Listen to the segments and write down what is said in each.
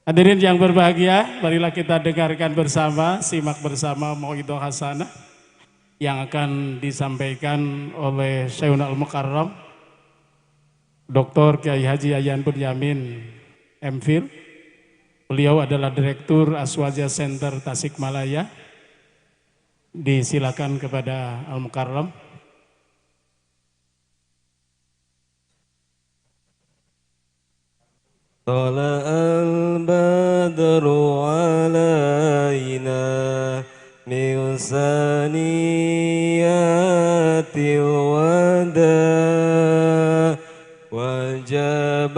Hadirin yang berbahagia, marilah kita dengarkan bersama, simak bersama Mauidhah Hasanah yang akan disampaikan oleh Syekhul Al-Mukarram Dr. Kiai Haji Yayan Bunyamin MPhil. Beliau adalah Direktur Aswaja Center Tasikmalaya. Disilakan kepada Al-Mukarram. طلع البدر علينا من ثنيات الوداع وجب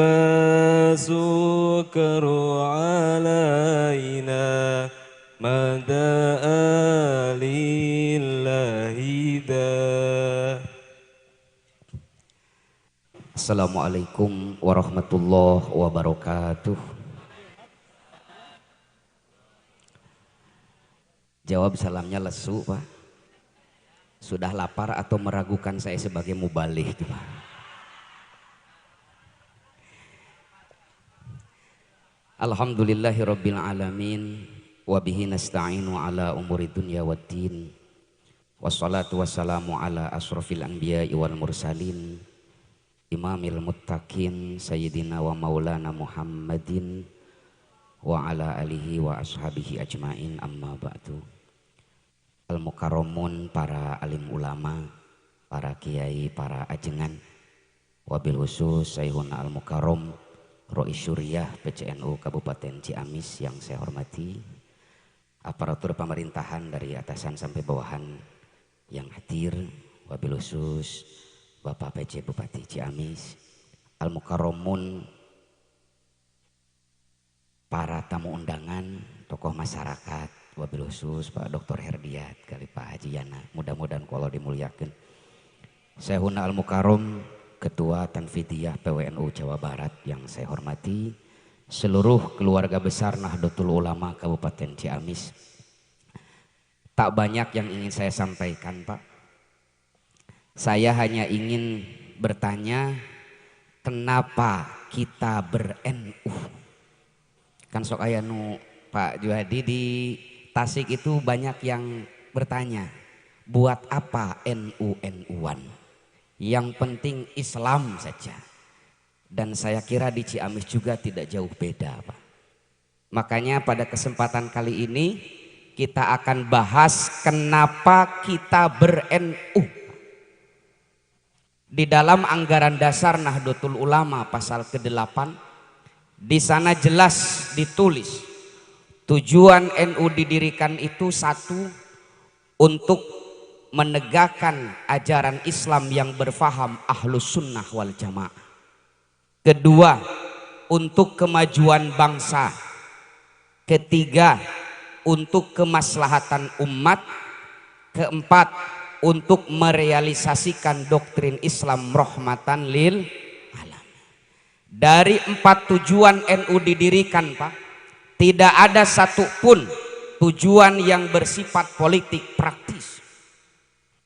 السكر علينا مدى لله دا. Assalamualaikum warahmatullahi wabarakatuh. Jawab salamnya lesu, Pak. Sudah lapar atau meragukan saya sebagai mubalih, Pak? Alhamdulillahirabbil alamin wa bihi nasta'inu ala umuri dunya waddin. Wassalatu wassalamu ala asrofil anbiya'i wal mursalin Imamil muttaqin Sayyidina wa maulana Muhammadin wa ala alihi wa ashabihi ajmain, amma ba'du. Al-Mukarramun, para alim ulama, para kiai, para ajengan, wabil khusus Syekhuna Al-Mukarram Rois Syuriah PCNU Kabupaten Ciamis yang saya hormati, aparatur pemerintahan dari atasan sampai bawahan yang hadir, wabil khusus Bapak PJ Bupati Ciamis, Al-Mukarramun, para tamu undangan, tokoh masyarakat, wabil khusus Pak Dr. Herdiat, kali Pak Haji Yana, mudah-mudahan kalau dimuliakan. Syekhuna Al-Mukarram, Ketua Tanfidiyah PWNU Jawa Barat yang saya hormati, seluruh keluarga besar Nahdlatul Ulama Kabupaten Ciamis. Tak banyak yang ingin saya sampaikan, Pak. Saya hanya ingin bertanya, kenapa kita ber-NU? Kan sok aya nu Pak Juhadi di Tasik itu banyak yang bertanya, buat apa NU-NU-an? Yang penting Islam saja. Dan saya kira di Ciamis juga tidak jauh beda, Pak. Makanya pada kesempatan kali ini kita akan bahas kenapa kita ber-NU. Di dalam anggaran dasar Nahdlatul Ulama pasal ke-8, di sana jelas ditulis tujuan NU didirikan itu satu, untuk menegakkan ajaran Islam yang berfaham Ahlus Sunnah wal Jamaah. Kedua, untuk kemajuan bangsa. Ketiga, untuk kemaslahatan umat. Keempat, untuk merealisasikan doktrin Islam rahmatan lil alam. Dari 4 tujuan NU didirikan, Pak, tidak ada satupun tujuan yang bersifat politik praktis.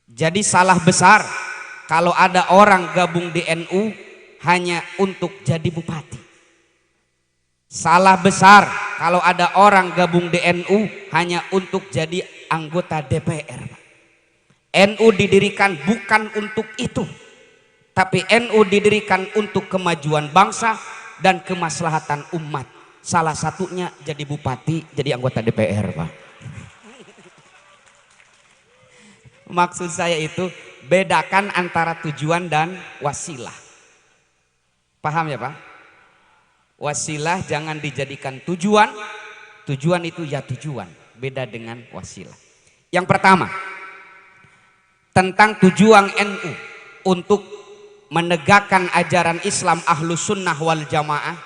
Jadi salah besar kalau ada orang gabung di NU hanya untuk jadi bupati. Salah besar kalau ada orang gabung di NU hanya untuk jadi anggota DPR, Pak. NU didirikan bukan untuk itu, tapi NU didirikan untuk kemajuan bangsa dan kemaslahatan umat. Salah satunya jadi bupati, jadi anggota DPR, Pak. Maksud saya itu bedakan antara tujuan dan wasilah. Paham ya, Pak? Wasilah jangan dijadikan tujuan, tujuan itu ya tujuan, beda dengan wasilah. Yang pertama, tentang tujuan NU untuk menegakkan ajaran Islam Ahlus Sunnah wal Jamaah,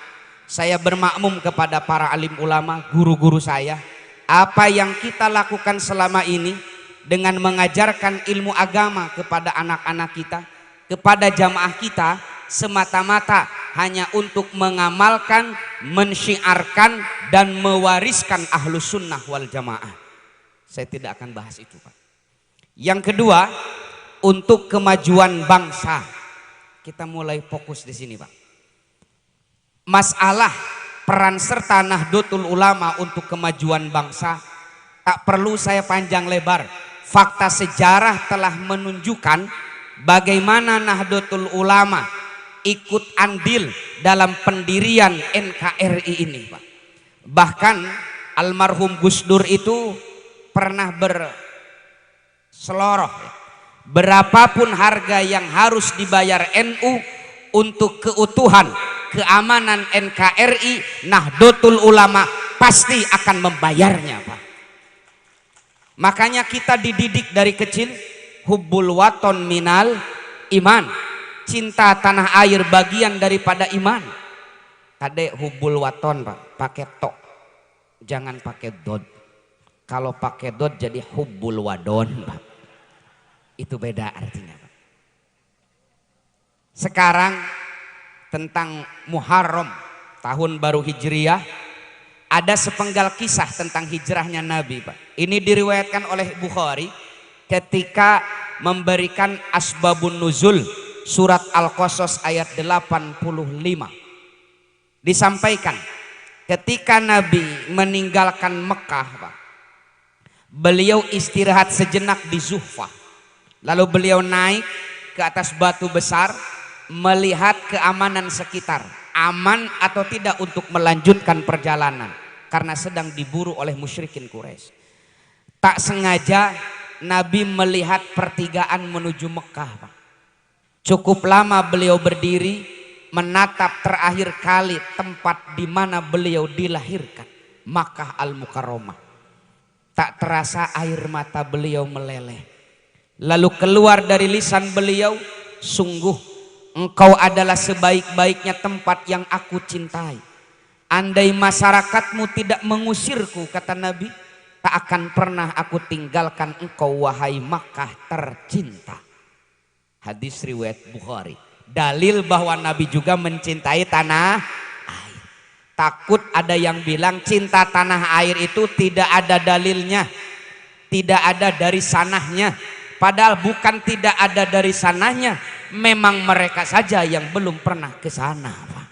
saya bermakmum kepada para alim ulama, guru-guru saya, apa yang kita lakukan selama ini dengan mengajarkan ilmu agama kepada anak-anak kita, kepada jamaah kita, semata-mata hanya untuk mengamalkan, mensyiarkan dan mewariskan Ahlus Sunnah wal Jamaah. Saya tidak akan bahas itu, Pak. Yang kedua, untuk kemajuan bangsa. Kita mulai fokus di sini, Pak. Masalah peran serta Nahdlatul Ulama untuk kemajuan bangsa, tak perlu saya panjang lebar. Fakta sejarah telah menunjukkan bagaimana Nahdlatul Ulama ikut andil dalam pendirian NKRI ini, Pak. Bahkan almarhum Gus Dur itu pernah berseloroh, berapapun harga yang harus dibayar NU untuk keutuhan keamanan NKRI, Nahdlatul Ulama pasti akan membayarnya, Pak. Makanya kita dididik dari kecil, hubbul waton minal iman, cinta tanah air bagian daripada iman. Tade hubbul waton, Pak, pakai tok, jangan pakai dod. Kalau pakai dod jadi hubbul wadon, Pak. Itu beda artinya, Pak. Sekarang tentang Muharram, tahun baru Hijriyah, ada sepenggal kisah tentang hijrahnya Nabi, Pak. Ini diriwayatkan oleh Bukhari ketika memberikan asbabun nuzul surat Al-Qasas ayat 85. Disampaikan ketika Nabi meninggalkan Mekah, Pak, beliau istirahat sejenak di Zuhfah. Lalu beliau naik ke atas batu besar melihat keamanan sekitar, aman atau tidak untuk melanjutkan perjalanan karena sedang diburu oleh musyrikin Quraisy. Tak sengaja Nabi melihat pertigaan menuju Mekah, Pak. Cukup lama beliau berdiri menatap terakhir kali tempat di mana beliau dilahirkan, Makkah Al-Mukarramah. Tak terasa air mata beliau meleleh. Lalu keluar dari lisan beliau, sungguh engkau adalah sebaik-baiknya tempat yang aku cintai. Andai masyarakatmu tidak mengusirku, kata Nabi, tak akan pernah aku tinggalkan engkau wahai Makkah tercinta. Hadis riwayat Bukhari. Dalil bahwa Nabi juga mencintai tanah air. Takut ada yang bilang cinta tanah air itu tidak ada dalilnya, tidak ada dari sanahnya. Padahal bukan tidak ada dari sanahnya, memang mereka saja yang belum pernah ke sana, Pak.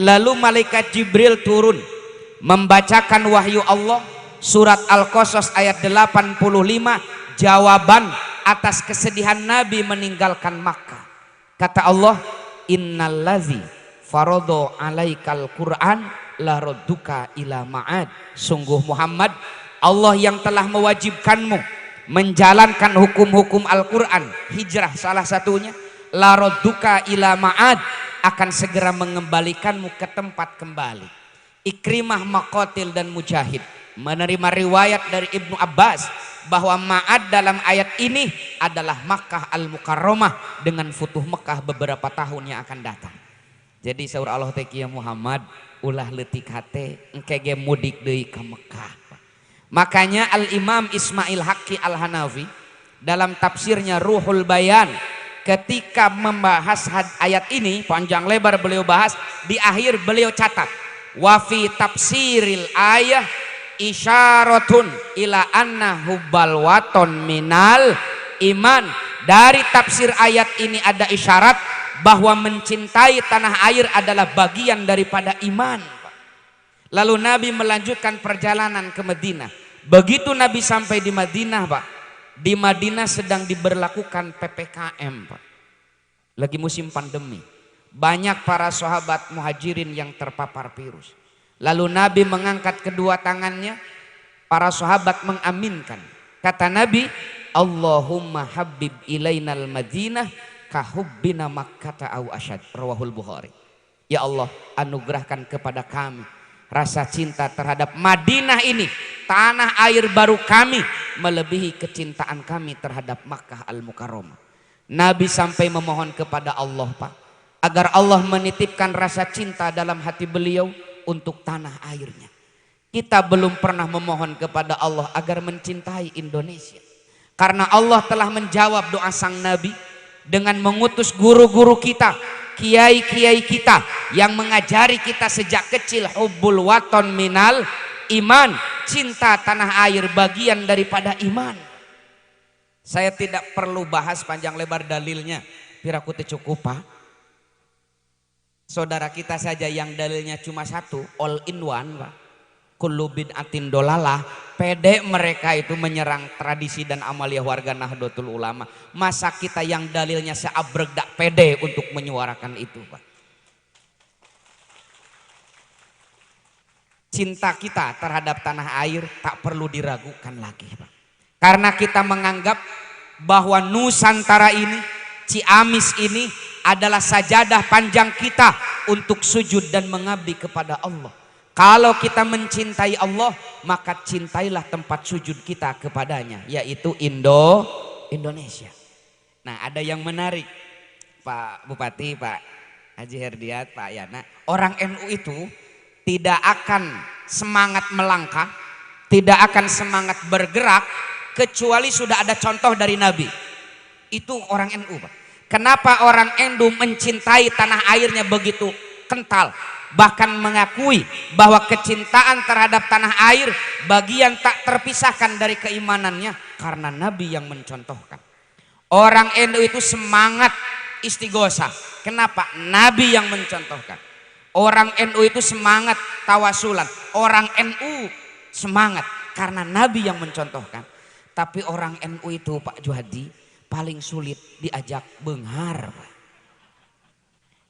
Lalu malaikat Jibril turun membacakan wahyu Allah surat Al-Qasas ayat 85, jawaban atas kesedihan Nabi meninggalkan Makkah. Kata Allah, innallazi faradha alaikal Qur'an la radduka ila ma'ad. Sungguh Muhammad, Allah yang telah mewajibkanmu menjalankan hukum-hukum Al-Quran, hijrah salah satunya, la radduka ila ma'ad, akan segera mengembalikanmu ke tempat kembali. Ikrimah, Maqatil dan Mujahid menerima riwayat dari Ibnu Abbas bahwa ma'ad dalam ayat ini adalah Makkah Al-Mukarramah dengan futuh Mekah beberapa tahun yang akan datang. Jadi saur Allah teki Muhammad ulah leutik hate engke mudik deui ka Mekah. Makanya Al-Imam Ismail Haqqi Al-Hanafi dalam tafsirnya Ruhul Bayan ketika membahas ayat ini panjang lebar beliau bahas, di akhir beliau catat wa fi tafsiril ayah isyaratun ila anna hubbal waton minal iman. Dari tafsir ayat ini ada isyarat bahwa mencintai tanah air adalah bagian daripada iman. Lalu Nabi melanjutkan perjalanan ke Madinah. Begitu Nabi sampai di Madinah, Pak, di Madinah sedang diberlakukan PPKM, Pak. Lagi musim pandemi. Banyak para sahabat muhajirin yang terpapar virus. Lalu Nabi mengangkat kedua tangannya, para sahabat mengaminkan. Kata Nabi, Allahumma habib ilainal madinah kahubbina makkata au asyad. Rawahul Bukhari. Ya Allah, anugerahkan kepada kami rasa cinta terhadap Madinah ini, tanah air baru kami, melebihi kecintaan kami terhadap Makkah Al-Mukarramah. Nabi sampai memohon kepada Allah, Pak, agar Allah menitipkan rasa cinta dalam hati beliau untuk tanah airnya. Kita belum pernah memohon kepada Allah agar mencintai Indonesia. Karena Allah telah menjawab doa sang Nabi dengan mengutus guru-guru kita, kiai-kiai kita yang mengajari kita sejak kecil hubbul waton minal iman, cinta tanah air bagian daripada iman. Saya tidak perlu bahas panjang lebar dalilnya, piraku teh cukup, Pak. Saudara kita saja yang dalilnya cuma satu, all in one, Pak. Kullu bid'atin dolalah. Pede mereka itu menyerang tradisi dan amaliyah warga Nahdlatul Ulama. Masa kita yang dalilnya seabrek dak pede untuk menyuarakan itu, Pak. Cinta kita terhadap tanah air tak perlu diragukan lagi, Pak. Karena kita menganggap bahwa Nusantara ini, Ciamis ini adalah sajadah panjang kita untuk sujud dan mengabdi kepada Allah. Kalau kita mencintai Allah, maka cintailah tempat sujud kita kepadanya, yaitu Indonesia. Nah, ada yang menarik, Pak Bupati, Pak Haji Herdiat, Pak Yana. Orang NU itu tidak akan semangat melangkah, tidak akan semangat bergerak, kecuali sudah ada contoh dari Nabi. Itu orang NU, Pak. Kenapa orang NU mencintai tanah airnya begitu kental? Bahkan mengakui bahwa kecintaan terhadap tanah air bagian tak terpisahkan dari keimanannya, karena Nabi yang mencontohkan. Orang NU itu semangat istighosah. Kenapa? Nabi yang mencontohkan. Orang NU itu semangat tawasulan. Orang NU semangat karena Nabi yang mencontohkan. Tapi orang NU itu, Pak Juhadi, paling sulit diajak benghar, Pak.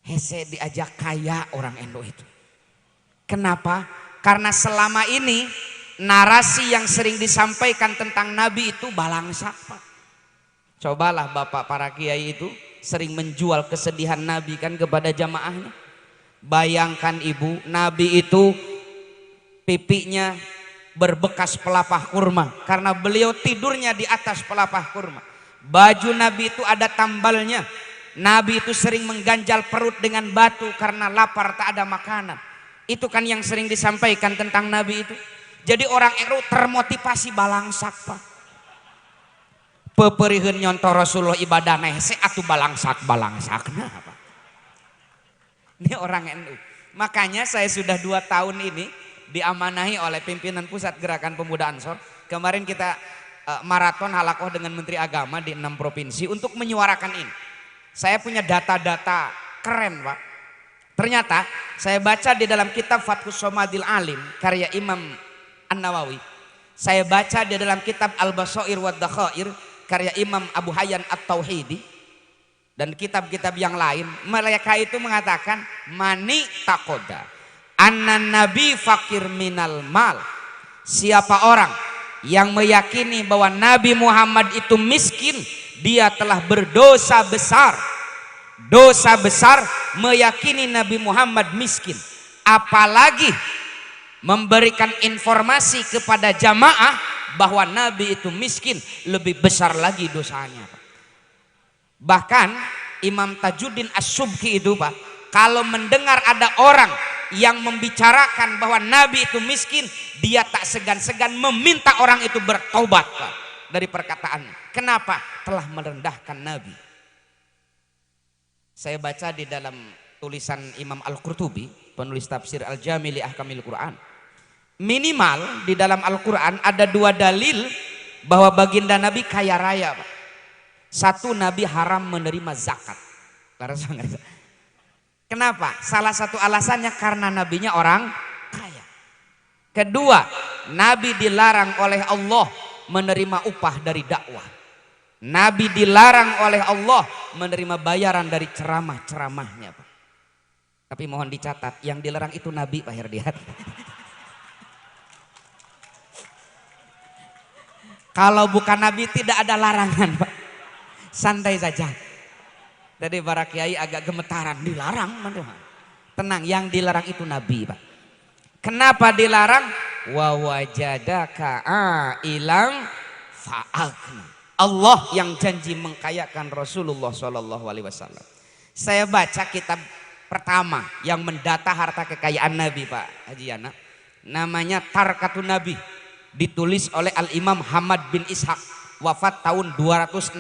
Hese diajak kaya orang NU itu. Kenapa? Karena selama ini narasi yang sering disampaikan tentang Nabi itu balangsak, Pak. Cobalah Bapak para kiai itu sering menjual kesedihan Nabi kan kepada jamaahnya. Bayangkan Ibu, Nabi itu pipinya berbekas pelapah kurma karena beliau tidurnya di atas pelapah kurma. Baju Nabi itu ada tambalnya. Nabi itu sering mengganjal perut dengan batu karena lapar tak ada makanan. Itu kan yang sering disampaikan tentang Nabi itu. Jadi orang NU termotivasi balangsak, Pak. Peperiheun nyontoh Rasulullah ibadah nehse atuh balangsak nah, Pak. Ini orang NU. Makanya saya sudah 2 tahun ini diamanahi oleh pimpinan Pusat Gerakan Pemuda Ansor. Kemarin kita maraton halakoh dengan Menteri Agama di 6 provinsi untuk menyuarakan ini. Saya punya data-data keren, Pak. Ternyata saya baca di dalam kitab Fathus Somadil Alim karya Imam An-Nawawi. Saya baca di dalam kitab Al-Basair wa Dakhair karya Imam Abu Hayyan At-Tauhidi dan kitab-kitab yang lain. Mereka itu mengatakan mani takoda anna nabi fakir minal mal. Siapa orang yang meyakini bahwa Nabi Muhammad itu miskin, dia telah berdosa besar. Dosa besar meyakini Nabi Muhammad miskin. Apalagi memberikan informasi kepada jamaah bahwa Nabi itu miskin, lebih besar lagi dosanya, Pak. Bahkan Imam Tajuddin As-Subki itu, Pak, kalau mendengar ada orang yang membicarakan bahwa Nabi itu miskin, dia tak segan-segan meminta orang itu bertobat, Pak, dari perkataannya. Kenapa? Telah merendahkan Nabi. Saya baca di dalam tulisan Imam Al-Qurtubi, penulis tafsir Al-Jami' li Ahkamil Quran. Minimal di dalam Al-Quran ada 2 dalil bahwa baginda Nabi kaya raya, Pak. 1, Nabi haram menerima zakat. Kenapa? Salah satu alasannya karena nabinya orang kaya. Kedua, Nabi dilarang oleh Allah menerima upah dari dakwah. Nabi dilarang oleh Allah menerima bayaran dari ceramah-ceramahnya, Pak. Tapi mohon dicatat, yang dilarang itu Nabi, Pak Herdiat. Kalau bukan Nabi tidak ada larangan, Pak. Santai saja. Jadi para kiai agak gemetaran, dilarang. Tenang, yang dilarang itu Nabi, Pak. Kenapa dilarang? Wa wajadaka ailang fa'agna. Allah yang janji mengkayakan Rasulullah SAW. Saya baca kitab pertama yang mendata harta kekayaan Nabi, Pak Haji Yana. Namanya Tarkatun Nabi. Ditulis oleh Al-Imam Hamad bin Ishaq. Wafat tahun 264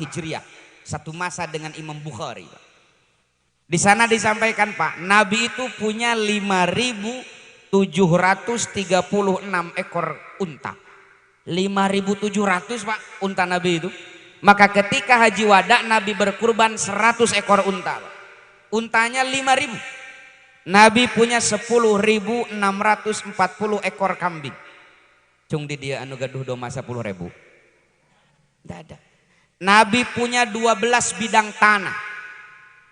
Hijriah. Satu masa dengan Imam Bukhari, Pak. Di sana disampaikan, Pak, Nabi itu punya 5.736 ekor unta. 5.700, Pak, unta Nabi itu. Maka ketika Haji Wada, Nabi berkurban 100 ekor unta, Pak. Untanya 5.000. Nabi punya 10.640 ekor kambing. Cung di dia anu gaduh doma 10.000. Tidak ada. Nabi punya 12 bidang tanah.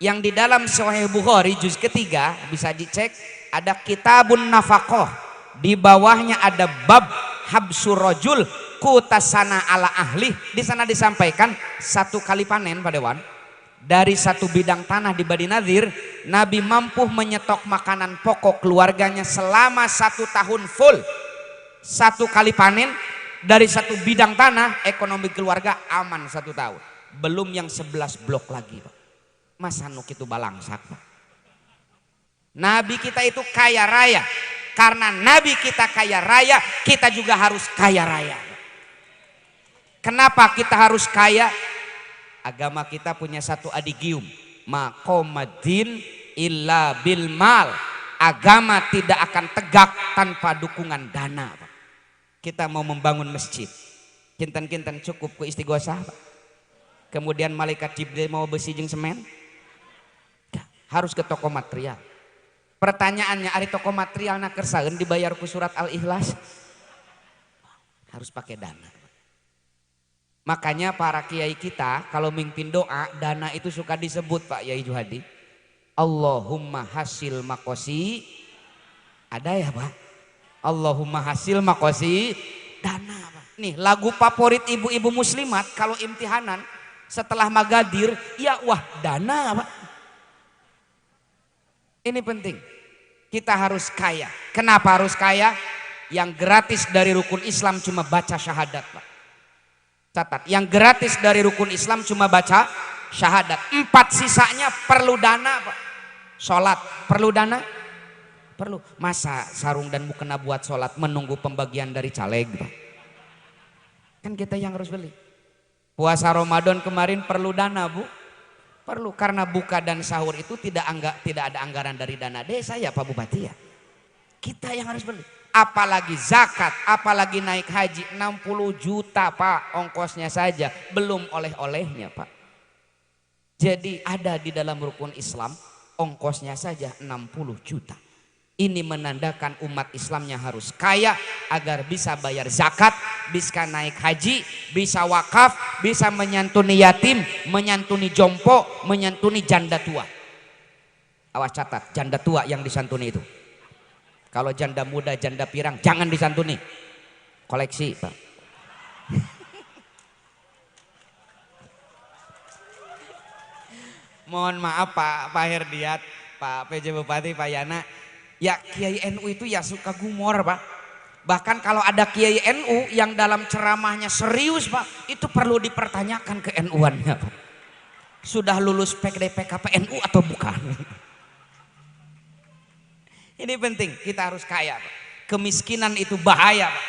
Yang di dalam Sahih Bukhari juz ketiga bisa dicek, ada kitabun nafaqah. Di bawahnya ada bab habsur rajul kutasana ala ahli. Di sana disampaikan 1 kali panen Pak Dewan. Dari 1 bidang tanah di Bani Nadir, Nabi mampu menyetok makanan pokok keluarganya selama 1 tahun full. 1 kali panen dari 1 bidang tanah, ekonomi keluarga aman 1 tahun. Belum yang 11 blok lagi Pak. Masa nuk itu balangsak Pak. Nabi kita itu kaya raya. Karena Nabi kita kaya raya, kita juga harus kaya raya. Kenapa kita harus kaya? Agama kita punya 1 adigium, maqomadin illa bil mal. Agama tidak akan tegak tanpa dukungan dana Pak. Kita mau membangun masjid, kinten-kinten cukup ku istighosah Pak. Kemudian malaikat Jibril mau besi jeung semen, harus ke toko material. Pertanyaannya, ari toko material na kersaeun dibayar ku surat Al-Ikhlas? Harus pakai dana. Makanya para kiai kita kalau mimpin doa, dana itu suka disebut Pak Yai Juhadi. Allahumma hasil makosi. Ada ya Pak? Allahumma hasil makosi dana Pak. Nih lagu favorit ibu-ibu muslimat kalau imtihanan setelah magadir, ya wah dana Pak. Ini penting. Kita harus kaya. Kenapa harus kaya? Yang gratis dari rukun Islam cuma baca syahadat Pak. Catat, yang gratis dari rukun Islam cuma baca syahadat. 4 sisanya perlu dana Pak. Sholat perlu dana? Perlu. Masa sarung dan mukena buat sholat menunggu pembagian dari caleg Pak? Kan kita yang harus beli. Puasa Ramadan kemarin perlu dana Bu? Perlu, karena buka dan sahur itu tidak ada anggaran dari dana desa ya Pak Bupati ya. Kita yang harus beli. Apalagi zakat, apalagi naik haji 60 juta Pak ongkosnya saja, belum oleh-olehnya Pak. Jadi ada di dalam rukun Islam ongkosnya saja 60 juta. Ini menandakan umat Islamnya harus kaya agar bisa bayar zakat, bisa naik haji, bisa wakaf, bisa menyantuni yatim, menyantuni jompo, menyantuni janda tua. Awas catat, janda tua yang disantuni itu. Kalau janda muda, janda pirang jangan disantuni. Koleksi Pak. Mohon maaf Pak Herdiat, Pak PJ Bupati, Pak Yana. Ya Kiai NU itu ya suka gumor Pak. Bahkan kalau ada Kiai NU yang dalam ceramahnya serius Pak, itu perlu dipertanyakan ke NU-annya Pak. Sudah lulus PKP NU atau bukan? Ini penting, kita harus kaya Pak. Kemiskinan itu bahaya Pak.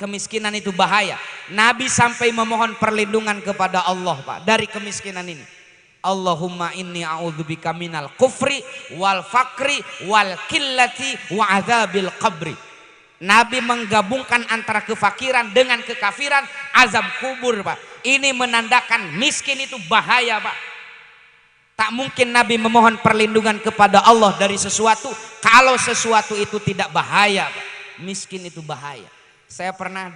Kemiskinan itu bahaya. Nabi sampai memohon perlindungan kepada Allah Pak dari kemiskinan ini. Allahumma inni a'udzubika minal kufri wal fakri wal qillati wa adzabil qabri. Nabi menggabungkan antara kefakiran dengan kekafiran, azab kubur Pak. Ini menandakan miskin itu bahaya Pak. Tak mungkin Nabi memohon perlindungan kepada Allah dari sesuatu kalau sesuatu itu tidak bahaya Pak. Miskin itu bahaya. Saya pernah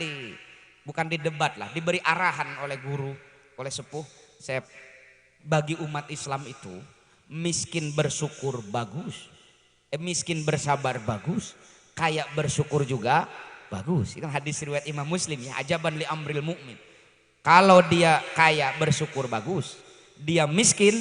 bukan di debat lah, diberi arahan oleh guru, oleh sepuh. Saya bagi umat Islam itu miskin bersyukur bagus, miskin bersabar bagus, kaya bersyukur juga bagus. Itu hadis riwayat Imam Muslim ya, ajaban li amril mu'min. Kalau dia kaya bersyukur bagus, dia miskin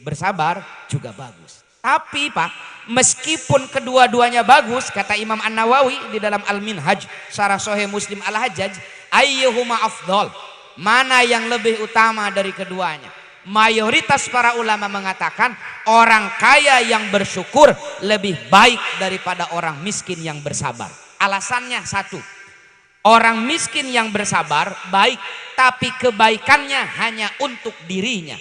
bersabar juga bagus. Tapi Pak, meskipun kedua-duanya bagus, kata Imam An-Nawawi di dalam Al-Minhaj Syarah Sahih Muslim Al-Hajjaj, ayyuhuma afdal, mana yang lebih utama dari keduanya? Mayoritas para ulama mengatakan orang kaya yang bersyukur lebih baik daripada orang miskin yang bersabar. Alasannya satu, orang miskin yang bersabar baik, tapi kebaikannya hanya untuk dirinya.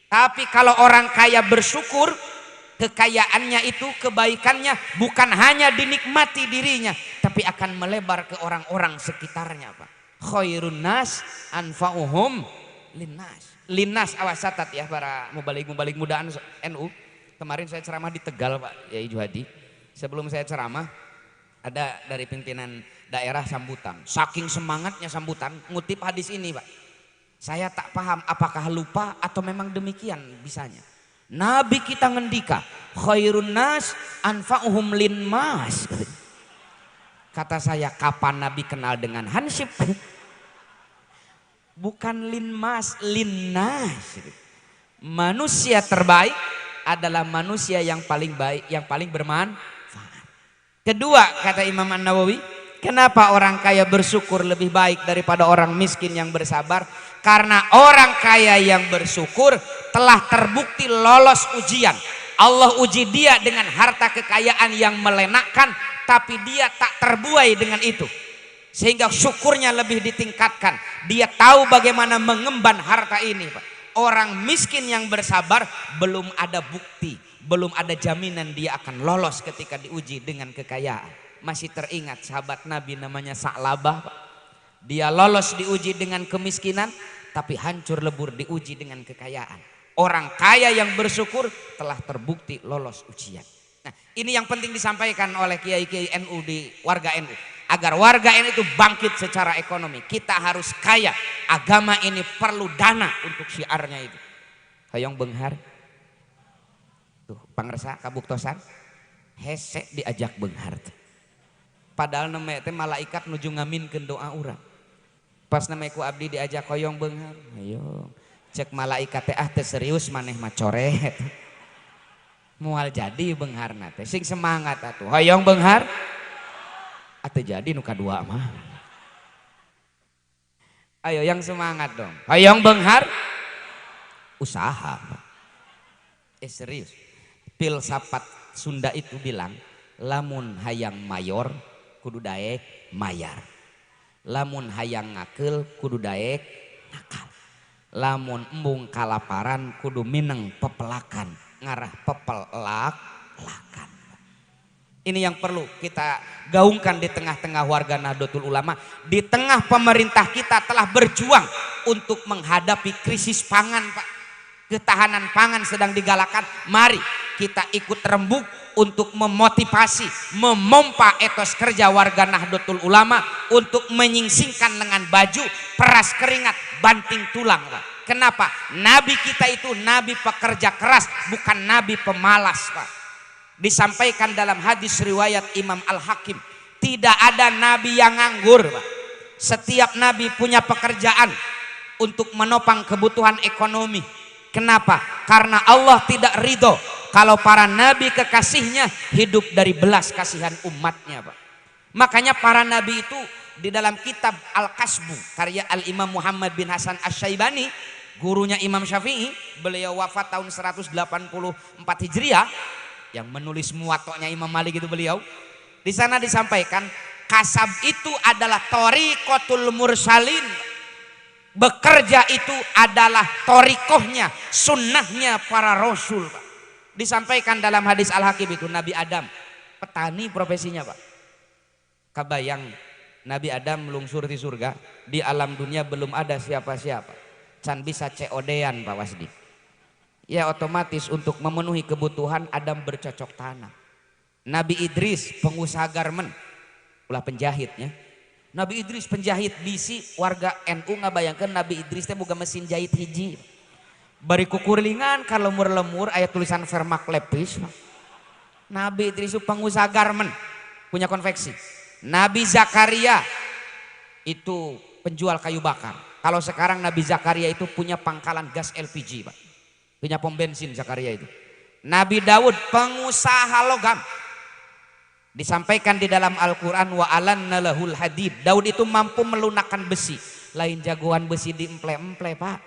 Tapi kalau orang kaya bersyukur, kekayaannya itu, kebaikannya bukan hanya dinikmati dirinya, tapi akan melebar ke orang-orang sekitarnya Pak. Khairun nas anfa'uhum linnas. Linnas, awas catat ya para mubalik mudaan NU. Kemarin saya ceramah di Tegal Pak Yai Juhadi. Sebelum saya ceramah ada dari pimpinan daerah sambutan. Saking semangatnya sambutan ngutip hadis ini Pak. Saya tak paham apakah lupa atau memang demikian bisanya. Nabi kita ngendika, khairun nas anfa'uhum lin mas. Kata saya, kapan Nabi kenal dengan hansip? Bukan lin mas, lin nas. Manusia terbaik adalah manusia yang paling baik, yang paling bermanfaat. Kedua, kata Imam An-Nawawi, kenapa orang kaya bersyukur lebih baik daripada orang miskin yang bersabar? Karena orang kaya yang bersyukur telah terbukti lolos ujian. Allah uji dia dengan harta kekayaan yang melenakkan, tapi dia tak terbuai dengan itu. Sehingga syukurnya lebih ditingkatkan. Dia tahu bagaimana mengemban harta ini, Pak. Orang miskin yang bersabar belum ada bukti, belum ada jaminan dia akan lolos ketika diuji dengan kekayaan. Masih teringat sahabat Nabi namanya Sa'labah, Pak. Dia lolos diuji dengan kemiskinan, tapi hancur lebur diuji dengan kekayaan. Orang kaya yang bersyukur telah terbukti lolos ujian. Nah, ini yang penting disampaikan oleh kiai-kiai NU di warga NU. Agar warga NU itu bangkit secara ekonomi. Kita harus kaya. Agama ini perlu dana untuk syiarnya itu. Hayong benghar. Tuh, pangresa kabuktosan. Hese diajak benghar. Padahal namanya teh malaikat nuju ngaminkeun doa urang. Pas namanya ku abdi diajak hoyong benghar. Ayo. Cek malaikat teh teh serius maneh mah coret. Moal jadi bengharna teh sing semangat atuh. Hoyong benghar. Atuh jadi nu kadua mah. Ayo yang semangat dong. Hoyong benghar. Usaha. Serius. Filsafat Sunda itu bilang, lamun hayang mayor kudu daek mayar. Lamun hayang ngakel kudu daek ngakal. Lamun embung kalaparan kudu mineng pepelakan, ngarah pepelak-lakan. Ini yang perlu kita gaungkan di tengah-tengah warga Nahdlatul Ulama. Di tengah pemerintah kita telah berjuang untuk menghadapi krisis pangan, Pak. Ketahanan pangan sedang digalakan. Mari kita ikut rembuk untuk memotivasi, memompa etos kerja warga Nahdlatul Ulama untuk menyingsingkan lengan baju, peras keringat, banting tulang. Pak. Kenapa? Nabi kita itu nabi pekerja keras, bukan nabi pemalas, Pak. Disampaikan dalam hadis riwayat Imam Al-Hakim, tidak ada nabi yang nganggur, Pak. Setiap nabi punya pekerjaan untuk menopang kebutuhan ekonomi. Kenapa? Karena Allah tidak ridho kalau para nabi kekasihnya hidup dari belas kasihan umatnya, Pak. Makanya para nabi itu di dalam kitab Al-Kasbu karya Al-Imam Muhammad bin Hasan Asy-Syaibani, gurunya Imam Syafi'i, beliau wafat tahun 184 Hijriah, yang menulis Muwatta'nya Imam Malik itu beliau. Di sana disampaikan kasab itu adalah thariqatul mursalin. Bekerja itu adalah thariqahnya, sunnahnya para rasul, Pak. Disampaikan dalam hadis Al-Hakim itu Nabi Adam petani profesinya, Pak. Kabayang Nabi Adam melungsur di surga, di alam dunia belum ada siapa-siapa. Can bisa COD-an, Pak Wasdi. Ya otomatis untuk memenuhi kebutuhan Adam bercocok tanam. Nabi Idris pengusaha garmen, ulah penjahitnya. Nabi Idris penjahit bisi, warga NU ngabayangkan Nabi Idris teh boga mesin jahit hiji. Bari kukurlingan kalau lemur aya tulisan Vermac lepis. Nabi Idris itu pengusaha garmen, punya konveksi. Nabi Zakaria itu penjual kayu bakar. Kalau sekarang Nabi Zakaria itu punya pangkalan gas LPG, Pak. Punya pom bensin Zakaria itu. Nabi Daud pengusaha logam. Disampaikan di dalam Al-Quran wa alanna lahul hadid. Daud itu mampu melunakkan besi. Lain jagoan besi diemple-emple, Pak.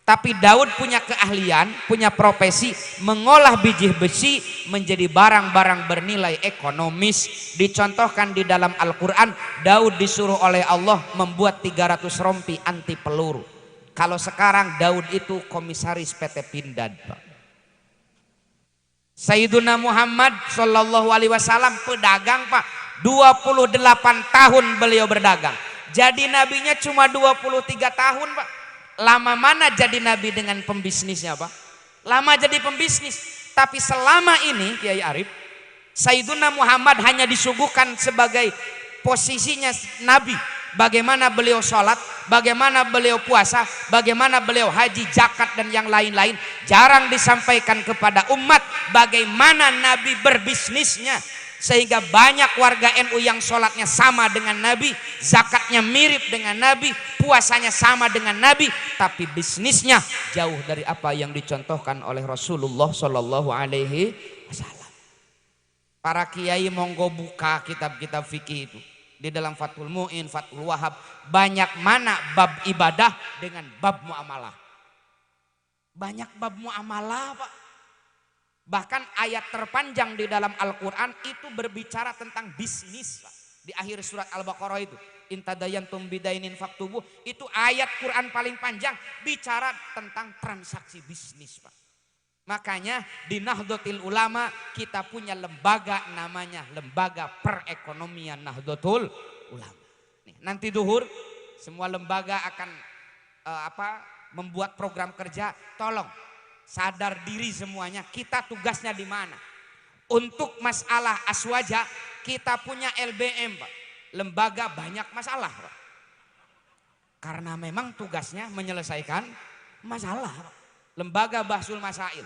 Tapi Daud punya keahlian, punya profesi mengolah biji besi menjadi barang-barang bernilai ekonomis. Dicontohkan di dalam Al-Quran, Daud disuruh oleh Allah membuat 300 rompi anti peluru. Kalau sekarang Daud itu komisaris PT Pindad, Pak. Sayyiduna Muhammad Sallallahu Alaihi Wasallam pedagang, Pak. 28 tahun beliau berdagang. Jadi nabinya cuma 23 tahun, Pak. Lama mana jadi nabi dengan pembisnisnya, Pak? Lama jadi pembisnis. Tapi selama ini Kiai Arif, Sayyiduna Muhammad hanya disuguhkan sebagai posisinya Nabi. Bagaimana beliau sholat, bagaimana beliau puasa, bagaimana beliau haji, zakat dan yang lain-lain. Jarang disampaikan kepada umat bagaimana Nabi berbisnisnya. Sehingga banyak warga NU yang sholatnya sama dengan Nabi, zakatnya mirip dengan Nabi, puasanya sama dengan Nabi, tapi bisnisnya jauh dari apa yang dicontohkan oleh Rasulullah Shallallahu Alaihi Wasallam. Para kiai monggo buka kitab-kitab fikih itu. Di dalam Fathul Mu'in, Fathul Wahab, banyak mana bab ibadah dengan bab muamalah. Banyak bab muamalah, Pak. Bahkan ayat terpanjang di dalam Al-Quran itu berbicara tentang bisnis, Pak. Di akhir surat Al-Baqarah itu, intadayantum bidainin faktubuh, itu ayat Quran paling panjang bicara tentang transaksi bisnis, Pak. Makanya di Nahdlatul Ulama kita punya lembaga namanya Lembaga Perekonomian Nahdlatul Ulama. Nih, nanti duhur semua lembaga akan membuat program kerja. Tolong sadar diri semuanya. Kita tugasnya di mana? Untuk masalah aswaja kita punya LBM, Pak. Lembaga banyak masalah, Pak. Karena memang tugasnya menyelesaikan masalah, Pak. Lembaga Bahsul Masail.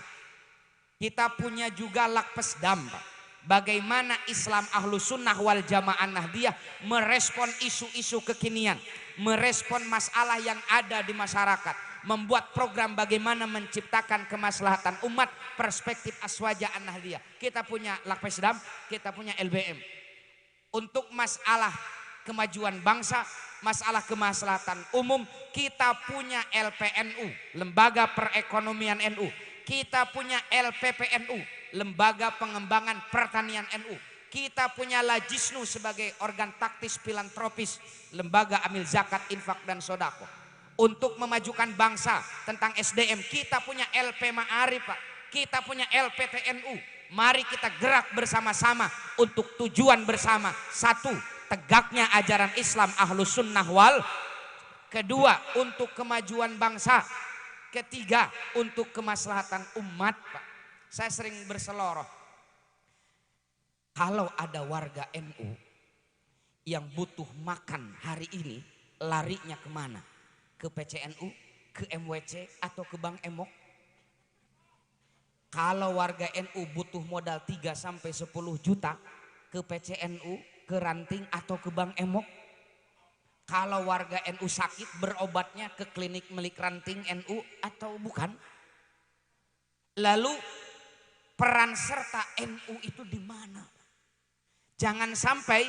Kita punya juga Lakpesdam, Pak. Bagaimana Islam Ahlus Sunnah wal Jamaah Nahdiyah merespon isu-isu kekinian, merespon masalah yang ada di masyarakat, membuat program bagaimana menciptakan kemaslahatan umat, perspektif aswaja an-nahdiyah. Kita punya Lakpesdam, kita punya LBM. Untuk masalah kemajuan bangsa, masalah kemaslahatan umum, kita punya LPNU, Lembaga Perekonomian NU. Kita punya LPPNU, Lembaga Pengembangan Pertanian NU. Kita punya Lajisnu sebagai organ taktis filantropis, Lembaga Amil Zakat, Infak dan Sodako. Untuk memajukan bangsa tentang SDM, kita punya LP Ma'arif, Pak. Kita punya LPTNU. Mari kita gerak bersama-sama untuk tujuan bersama. Satu, tegaknya ajaran Islam Ahlus Sunnah wal. Kedua, untuk kemajuan bangsa. Ketiga, untuk kemaslahatan umat, Pak. Saya sering berseloroh. Kalau ada warga NU yang butuh makan hari ini, larinya kemana? Ke PCNU, ke MWC, atau ke Bank Emok? Kalau warga NU butuh modal 3-10 juta, ke PCNU, ke Ranting, atau ke Bank Emok? Kalau warga NU sakit, berobatnya ke klinik milik Ranting NU atau bukan? Lalu peran serta NU itu di mana? Jangan sampai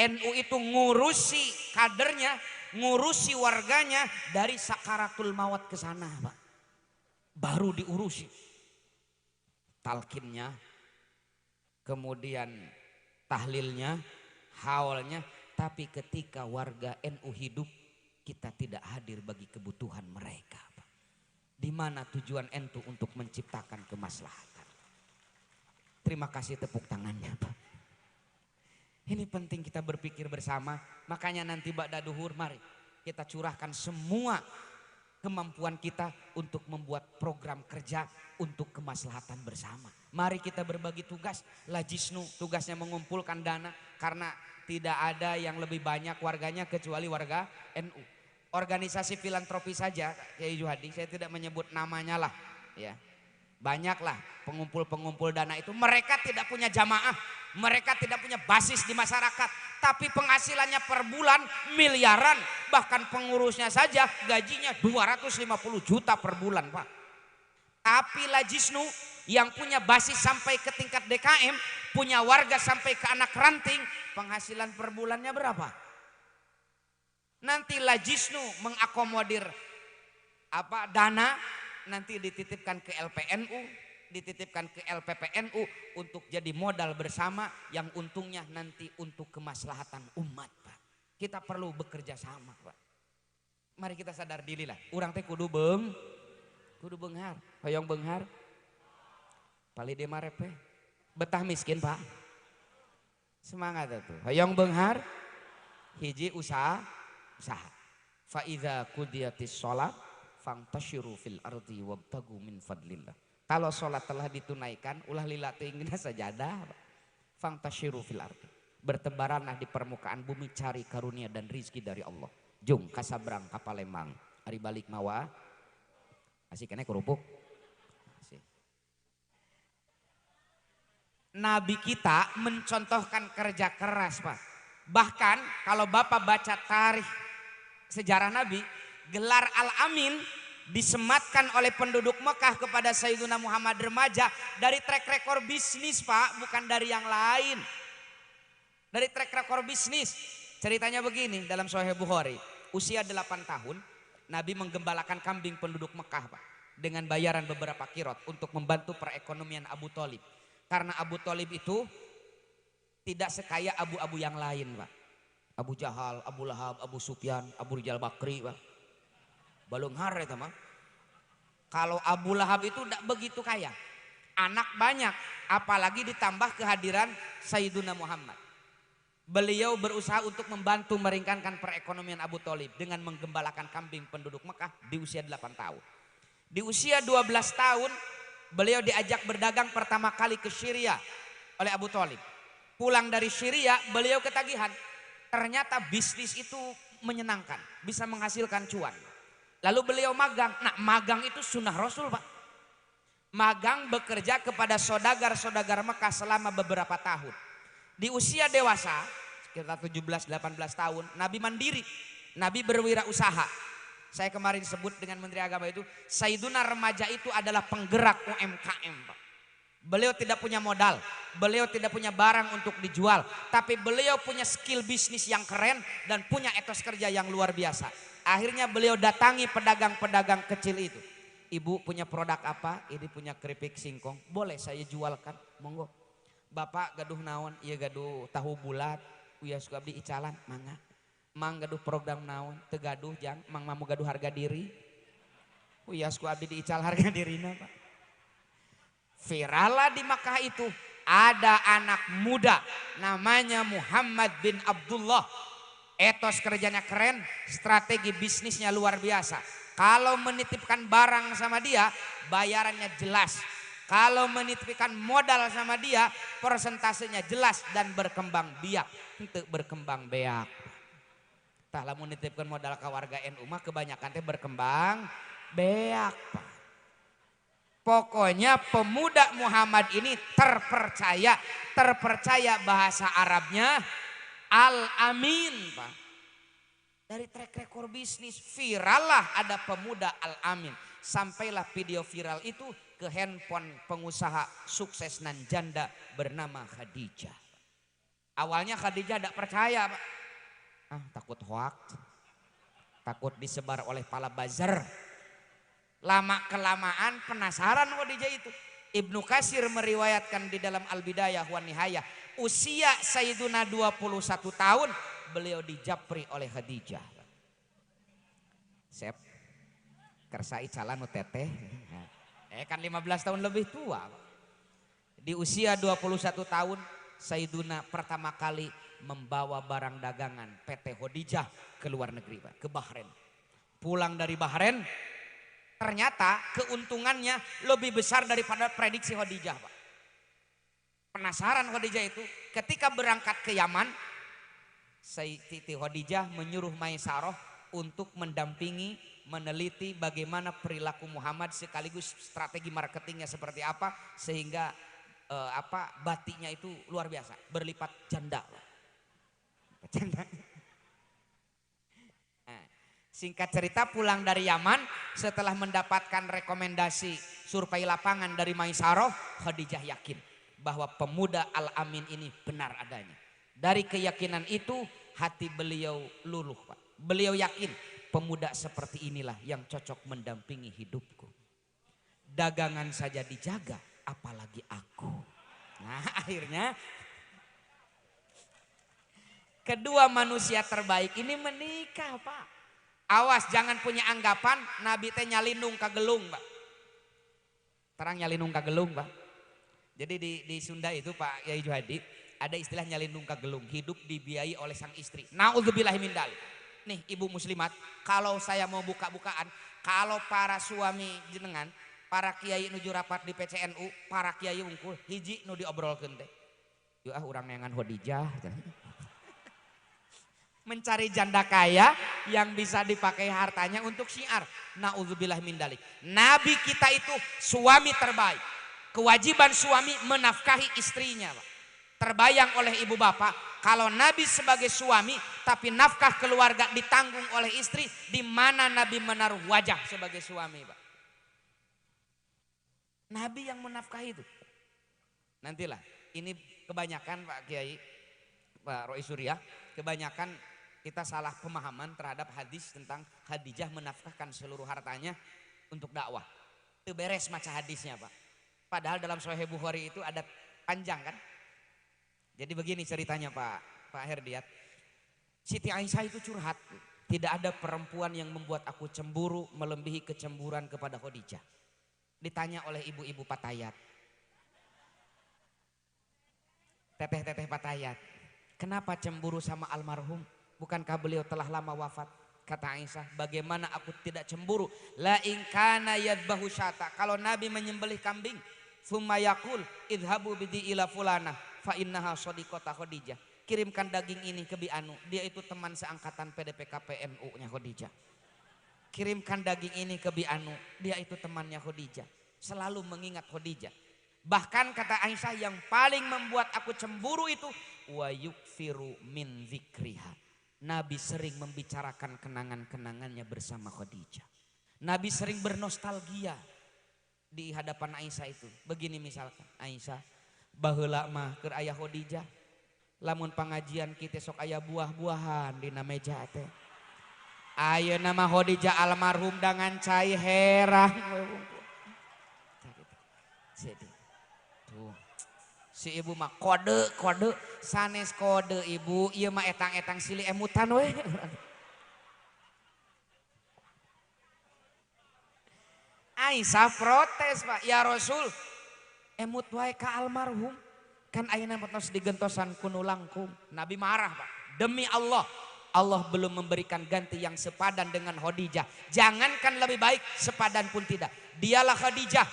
NU itu ngurusi kadernya, ngurusi warganya dari sakaratul maut ke sana, Pak. Baru diurusi. Talkinnya, kemudian tahlilnya, haulnya. Tapi ketika warga NU hidup, kita tidak hadir bagi kebutuhan mereka, Pak. Di mana tujuan NU untuk menciptakan kemaslahatan? Terima kasih tepuk tangannya, Pak. Ini penting kita berpikir bersama. Makanya nanti ba'da duhur mari kita curahkan semua kemampuan kita untuk membuat program kerja untuk kemaslahatan bersama. Mari kita berbagi tugas. Lajisnu tugasnya mengumpulkan dana karena tidak ada yang lebih banyak warganya kecuali warga NU. Organisasi filantropi saja, Kiai Juhadi, saya tidak menyebut namanya lah, ya. Banyaklah pengumpul-pengumpul dana itu. Mereka tidak punya jamaah, mereka tidak punya basis di masyarakat, tapi penghasilannya per bulan miliaran, bahkan pengurusnya saja gajinya 250 juta per bulan, Pak. Tapi Lajisnu yang punya basis sampai ke tingkat DKM, punya warga sampai ke anak ranting, penghasilan per bulannya berapa? Nanti Lajisnu mengakomodir dana, nanti dititipkan ke LPNU, dititipkan ke LPPNU untuk jadi modal bersama yang untungnya nanti untuk kemaslahatan umat, Pak. Kita perlu bekerja sama, Pak. Mari kita sadar diri lah. Urang teh kudu beunghar, hoyong beunghar. Palide marepe. Betah miskin, Pak. Semangat itu. Hoyong beunghar, hiji usaha. Fa idza qudiyatis shalah fangtashiru fil ardi wabtagu min fadlillah. Kalau sholat telah ditunaikan, ulah lila tingginya sajadah. Fangtashiru fil ardi. Bertebaranlah di permukaan bumi cari karunia dan rizki dari Allah. Jung kasabrang kapalembang. Ari balik mawa. Asik kene kerupuk. Asik. Nabi kita mencontohkan kerja keras Pak. Bahkan kalau Bapak baca tarikh sejarah Nabi, gelar Al-Amin disematkan oleh penduduk Mekah kepada Sayyiduna Muhammad remaja dari track record bisnis Pak, bukan dari yang lain. Dari track record bisnis. Ceritanya begini dalam Sahih Bukhari, usia 8 tahun Nabi menggembalakan kambing penduduk Mekah Pak, dengan bayaran beberapa kirot untuk membantu perekonomian Abu Thalib. Karena Abu Thalib itu tidak sekaya abu-abu yang lain Pak. Abu Jahal, Abu Lahab, Abu Sufyan, Abu Rijal Bakri Pak. Balung hare teman. Kalau Abu Lahab itu tidak begitu kaya. Anak banyak. Apalagi ditambah kehadiran Sayyiduna Muhammad. Beliau berusaha untuk membantu meringankan perekonomian Abu Thalib dengan menggembalakan kambing penduduk Mekah di usia 8 tahun. Di usia 12 tahun beliau diajak berdagang pertama kali ke Syria oleh Abu Thalib. Pulang dari Syria beliau ketagihan. Ternyata bisnis itu menyenangkan, bisa menghasilkan cuan. Lalu beliau magang. Nah magang itu sunnah Rasul Pak. Magang bekerja kepada saudagar-saudagar Mekah selama beberapa tahun. Di usia dewasa, sekitar 17-18 tahun, Nabi mandiri. Nabi berwirausaha. Saya kemarin sebut dengan Menteri Agama itu, Sayyiduna remaja itu adalah penggerak UMKM Pak. Beliau tidak punya modal, beliau tidak punya barang untuk dijual. Tapi beliau punya skill bisnis yang keren dan punya etos kerja yang luar biasa. Akhirnya beliau datangi pedagang-pedagang kecil itu. Ibu punya produk apa? Ini punya keripik singkong. Boleh saya jualkan? Monggo. Bapak gaduh naon? Iya gaduh tahu bulat. Uya suka abdi icalan. Mangga. Mang gaduh program naon? Tegaduh jang. Mang mamu gaduh harga diri. Uya suka abdi diical harga dirina Pak. Viral lah di Makkah itu. Ada anak muda namanya Muhammad bin Abdullah. Etos kerjanya keren, strategi bisnisnya luar biasa. Kalau menitipkan barang sama dia, bayarannya jelas. Kalau menitipkan modal sama dia, persentasenya jelas dan berkembang biak. Untuk berkembang beak. Tah lamun menitipkan modal ke warga NU mah kebanyakan teh berkembang beak Pak. Pokoknya pemuda Muhammad ini terpercaya bahasa Arabnya Al-Amin Pak. Dari track record bisnis viral lah ada pemuda Al-Amin. Sampailah video viral itu ke handphone pengusaha sukses nan janda bernama Khadijah. Awalnya Khadijah tidak percaya Pak. Takut hoax. Takut disebar oleh pala buzzer. Lama kelamaan penasaran Khadijah itu. Ibnu Katsir meriwayatkan di dalam Al-Bidayah wa Nihayah. Usia Sayyiduna 21 tahun beliau dijapri oleh Khadijah. Sep, kersai calon teteh. Kan 15 tahun lebih tua. Di usia 21 tahun Sayyiduna pertama kali membawa barang dagangan PT Khadijah ke luar negeri Pak, ke Bahrain. Pulang dari Bahrain ternyata keuntungannya lebih besar daripada prediksi Khadijah Pak. Penasaran Khadijah itu ketika berangkat ke Yaman, Siti Khadijah menyuruh Maisarah untuk mendampingi, meneliti bagaimana perilaku Muhammad sekaligus strategi marketingnya seperti apa sehingga batiknya itu luar biasa, berlipat janda. Singkat cerita pulang dari Yaman setelah mendapatkan rekomendasi survei lapangan dari Maisarah, Khadijah yakin bahwa pemuda Al-Amin ini benar adanya. Dari keyakinan itu hati beliau luluh Pak. Beliau yakin pemuda seperti inilah yang cocok mendampingi hidupku. Dagangan saja dijaga apalagi aku. Nah akhirnya kedua manusia terbaik ini menikah Pak. Awas jangan punya anggapan Nabi teh nyalinung kagelung Pak. Terang nyalinung kagelung Pak. Jadi di Sunda itu Pak Yai Juhadi ada istilah nyalinung kagelung, hidup dibiayai oleh sang istri. Nauzubillahi min dzalik. Nih ibu muslimat, kalau saya mau buka-bukaan, kalau para suami jenengan para kiai nuju rapat di PCNU, para kiai unggul hiji nu diobrolkeun teh. Yuk urang neangan Khadijah. Mencari janda kaya yang bisa dipakai hartanya untuk syiar. Nauzubillah min dalik. Nabi kita itu suami terbaik. Kewajiban suami menafkahi istrinya, Pak. Terbayang oleh ibu bapak, kalau Nabi sebagai suami tapi nafkah keluarga ditanggung oleh istri, di mana Nabi menaruh wajah sebagai suami, Pak? Nabi yang menafkahi itu. Nantilah, ini kebanyakan Pak Kiai, Pak Roy Surya, kebanyakan kita salah pemahaman terhadap hadis tentang Khadijah menafkahkan seluruh hartanya untuk dakwah. Itu beres maca hadisnya, Pak. Padahal dalam Sahih Bukhari itu ada panjang kan? Jadi begini ceritanya Pak Herdiat. Siti Aisyah itu curhat. Tidak ada perempuan yang membuat aku cemburu melebihi kecemburuan kepada Khadijah. Ditanya oleh ibu-ibu Patayat. Teteh-teteh Patayat. Kenapa cemburu sama almarhum? Bukankah beliau telah lama wafat? Kata Aisyah, bagaimana aku tidak cemburu? La in kana yadbahu syata. Kalau Nabi menyembelih kambing, summa yaqul idhabu bidi ila fulana fa innaha shadiqata Khadijah. Kirimkan daging ini ke Bi Anu, dia itu teman seangkatan PDPKP NU-nya Khadijah. Kirimkan daging ini ke Bi Anu, dia itu temannya Khadijah. Selalu mengingat Khadijah. Bahkan kata Aisyah, yang paling membuat aku cemburu itu wa yukfiru min zikriha. Nabi sering membicarakan kenangan-kenangannya bersama Khadijah. Nabi sering bernostalgia di hadapan Aisyah itu. Begini misalkan, Aisyah, baheula mah keur aya Khadijah. Lamun pangajian kita sok aya buah-buahan dina meja teh. Ayeuna mah Khadijah almarhum dengan cai herang. Tuh. Si ibu mah kode sanes kode ibu, ieu mah etang-etang silih emutan we. Aisyah protes, Pak, ya Rasul, emut wae ka almarhum, kan ayeuna tos digentosan kuno langkung. Nabi marah, Pak. Demi Allah, Allah belum memberikan ganti yang sepadan dengan Khadijah. Jangankan lebih baik, sepadan pun tidak. Dialah Khadijah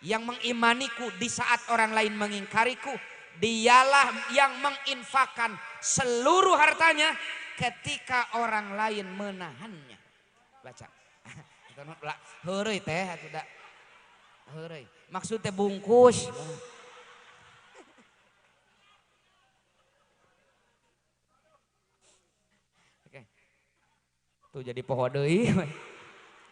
yang mengimaniku di saat orang lain mengingkariku. Dialah yang menginfakkan seluruh hartanya ketika orang lain menahannya. Baca. Heureuy teh atuh da. Heureuy. Maksud teh bungkus. Oke. Tuh jadi poho deui.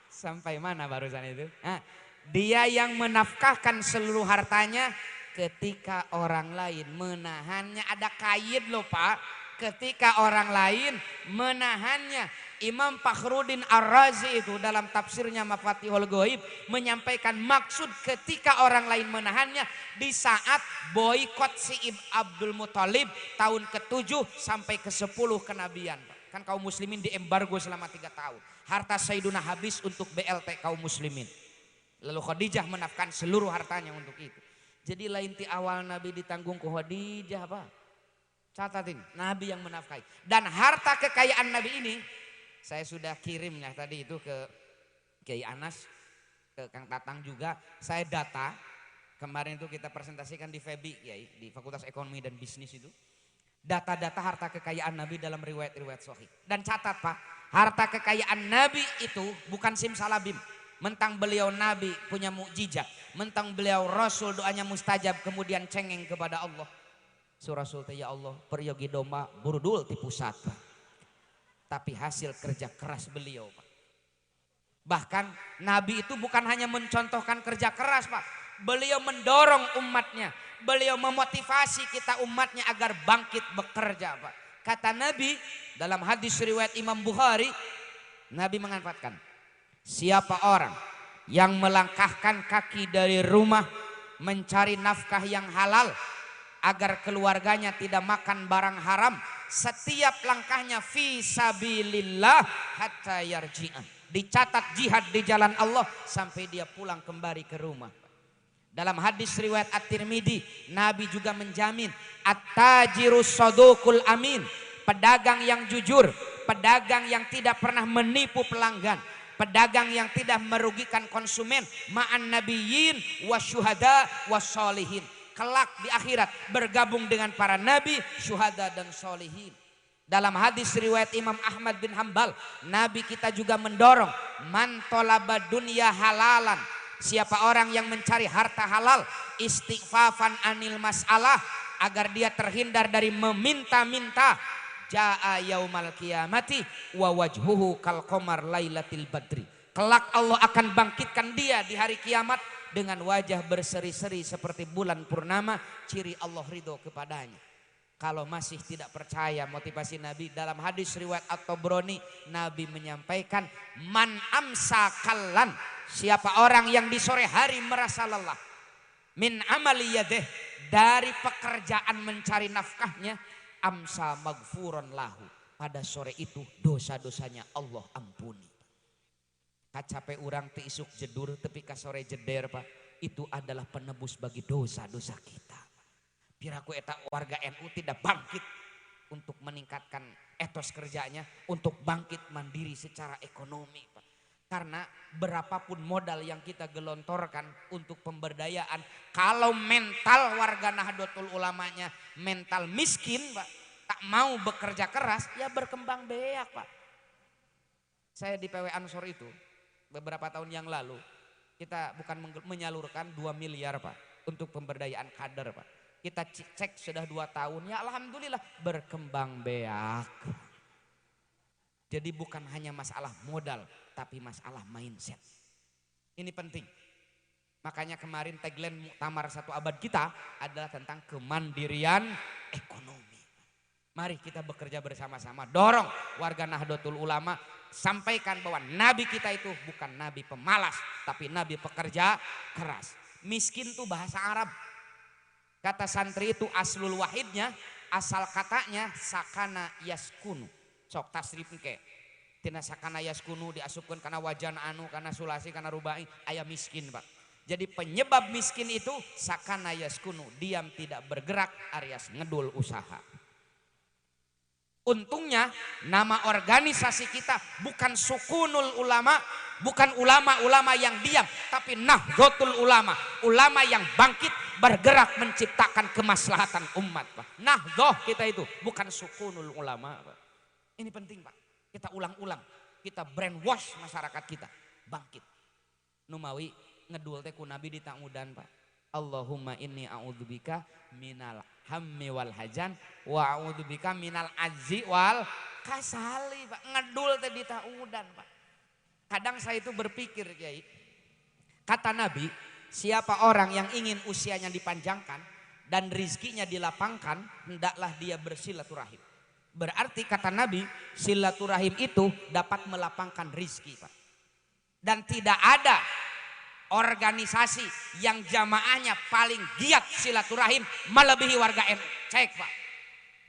Sampai mana barusan itu? Nah, dia yang menafkahkan seluruh hartanya ketika orang lain menahannya. Ada kaid loh, Pak. Ketika orang lain menahannya. Imam Fakhruddin Ar-Razi itu dalam tafsirnya Mafatihul Ghaib menyampaikan maksud ketika orang lain menahannya di saat boikot si Abdul Muthalib tahun ke-7 sampai ke-10 kenabian. Kan kaum muslimin diembargo selama 3 tahun. Harta Sayyiduna habis untuk BLT kaum muslimin. Lalu Khadijah menafkahkan seluruh hartanya untuk itu. Jadi lain ti awal Nabi ditanggung ke Khadijah, Pak. Catatin, Nabi yang menafkahi. Dan harta kekayaan Nabi ini saya sudah kirimnya tadi itu ke Kiai Anas, ke Kang Tatang juga. Saya data, kemarin itu kita presentasikan di FEBI, Kiai, di Fakultas Ekonomi dan Bisnis itu. Data-data harta kekayaan Nabi dalam riwayat-riwayat sahih. Dan catat, Pak, harta kekayaan Nabi itu bukan simsalabim. Mentang beliau Nabi punya mukjizat, mentang beliau Rasul doanya mustajab kemudian cengeng kepada Allah. Rasul teh ya Allah peryogi domba burudul ti pusat, Pak. Tapi hasil kerja keras beliau, Pak. Bahkan Nabi itu bukan hanya mencontohkan kerja keras, Pak. Beliau mendorong umatnya. Beliau memotivasi kita umatnya agar bangkit bekerja, Pak. Kata Nabi dalam hadis riwayat Imam Bukhari, Nabi mengatakan, siapa orang yang melangkahkan kaki dari rumah mencari nafkah yang halal agar keluarganya tidak makan barang haram, setiap langkahnya fi sabilillah hatta yarji'an. Dicatat jihad di jalan Allah sampai dia pulang kembali ke rumah. Dalam hadis riwayat At-Tirmidzi, Nabi juga menjamin at-tajirus saduqul amin, pedagang yang jujur, pedagang yang tidak pernah menipu pelanggan, pedagang yang tidak merugikan konsumen, ma'an nabiyyin wasyuhada wassolihin. Kelak di akhirat bergabung dengan para nabi, syuhada dan solihin. Dalam hadis riwayat Imam Ahmad bin Hambal, Nabi kita juga mendorong man tolaba dunya halalan. Siapa orang yang mencari harta halal, istighfafan anil masalah, agar dia terhindar dari meminta-minta, jaa yaumal qiyamati wa wajhuhu kal qamar lailatil badri. Kelak Allah akan bangkitkan dia di hari kiamat dengan wajah berseri-seri seperti bulan purnama, ciri Allah ridho kepadanya. Kalau masih tidak percaya motivasi Nabi, dalam hadis riwayat At-Tabrani, Nabi menyampaikan man amsa kallan, siapa orang yang di sore hari merasa lelah, min amali yadeh, dari pekerjaan mencari nafkahnya, amsa magfuron lahu, pada sore itu dosa-dosanya Allah ampuni. Kacape orang ti isuk jedur tapi ka sore jeder Pak, itu adalah penebus bagi dosa-dosa kita. Piraku eta warga NU tidak bangkit untuk meningkatkan etos kerjanya, untuk bangkit mandiri secara ekonomi Pak. Karena berapapun modal yang kita gelontorkan untuk pemberdayaan, kalau mental warga Nahdlatul Ulamanya mental miskin Pak, tak mau bekerja keras, ya berkembang beak Pak. Saya di PW Ansor itu beberapa tahun yang lalu, kita bukan menyalurkan 2 miliar Pak untuk pemberdayaan kader Pak. Kita cek sudah 2 tahun, ya alhamdulillah berkembang beak. Jadi bukan hanya masalah modal, tapi masalah mindset. Ini penting. Makanya kemarin tagline Muktamar 1 Abad kita adalah tentang kemandirian ekonomi. Mari kita bekerja bersama-sama, dorong warga Nahdlatul Ulama, sampaikan bahwa Nabi kita itu bukan Nabi pemalas, tapi Nabi pekerja keras. Miskin itu bahasa Arab. Kata santri itu aslul wahidnya, asal katanya sakana yaskunu. Sok tasrif ke. Tina sakana yaskunu diasupkan karena wajan anu, karena sulasi, karena rubai, aya miskin Pak. Jadi penyebab miskin itu sakana yaskunu, diam tidak bergerak alias ngedul usaha. Untungnya nama organisasi kita bukan Sukunul Ulama, bukan ulama-ulama yang diam, tapi Nahdlatul Ulama, ulama yang bangkit bergerak menciptakan kemaslahatan umat Pak. Nahdlah kita itu bukan Sukunul Ulama Pak. Ini penting Pak, kita ulang-ulang, kita brainwash masyarakat kita, bangkit. Numawi ngedul teh ku Nabi di tangudan Pak. Allahumma inni a'udzubika minal hammi wal hajan wa a'udzubika minal ajzi wal kasali Pak. Ngedul teh di tangudan Pak. Kadang saya itu berpikir Kiai, kata Nabi, siapa orang yang ingin usianya dipanjangkan dan rizkinya dilapangkan, hendaklah dia bersilaturahim. Berarti kata Nabi, silaturahim itu dapat melapangkan rizki Pak. Dan tidak ada organisasi yang jamaahnya paling giat silaturahim melebihi warga NU. Cek Pak,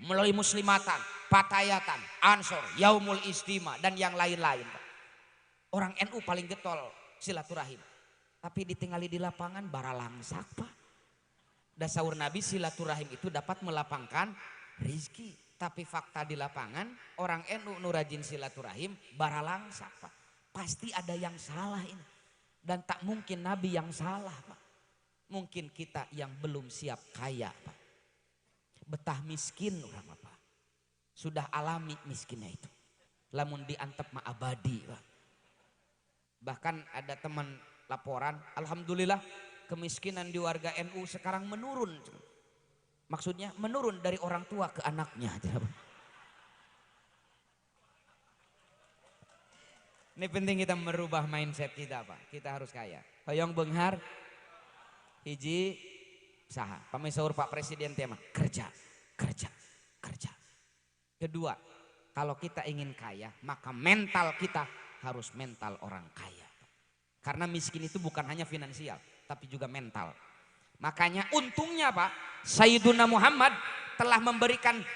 melalui Muslimatan, Patayatan, Ansor, Yaumul Istima dan yang lain-lain Pak. Orang NU paling getol silaturahim. Tapi ditinggali di lapangan bara langsak Pak. Dasaur Nabi silaturahim itu dapat melapangkan rizki. Tapi fakta di lapangan orang NU nu rajin silaturahim bara langsak Pak. Pasti ada yang salah ini. Dan tak mungkin Nabi yang salah Pak. Mungkin kita yang belum siap kaya Pak. Betah miskin orang Pak. Sudah alami miskinnya itu. Lamun diantep mah abadi Pak. Bahkan ada teman laporan, alhamdulillah kemiskinan di warga NU sekarang menurun. Maksudnya menurun dari orang tua ke anaknya. Ini penting kita merubah mindset kita Pak. Kita harus kaya. Hoyong benghar, hiji, saha. Pami sahur Pak Presiden tema kerja, kerja, kerja. Kedua, kalau kita ingin kaya, maka mental kita harus mental orang kaya. Karena miskin itu bukan hanya finansial, tapi juga mental. Makanya untungnya Pak, Sayyiduna Muhammad telah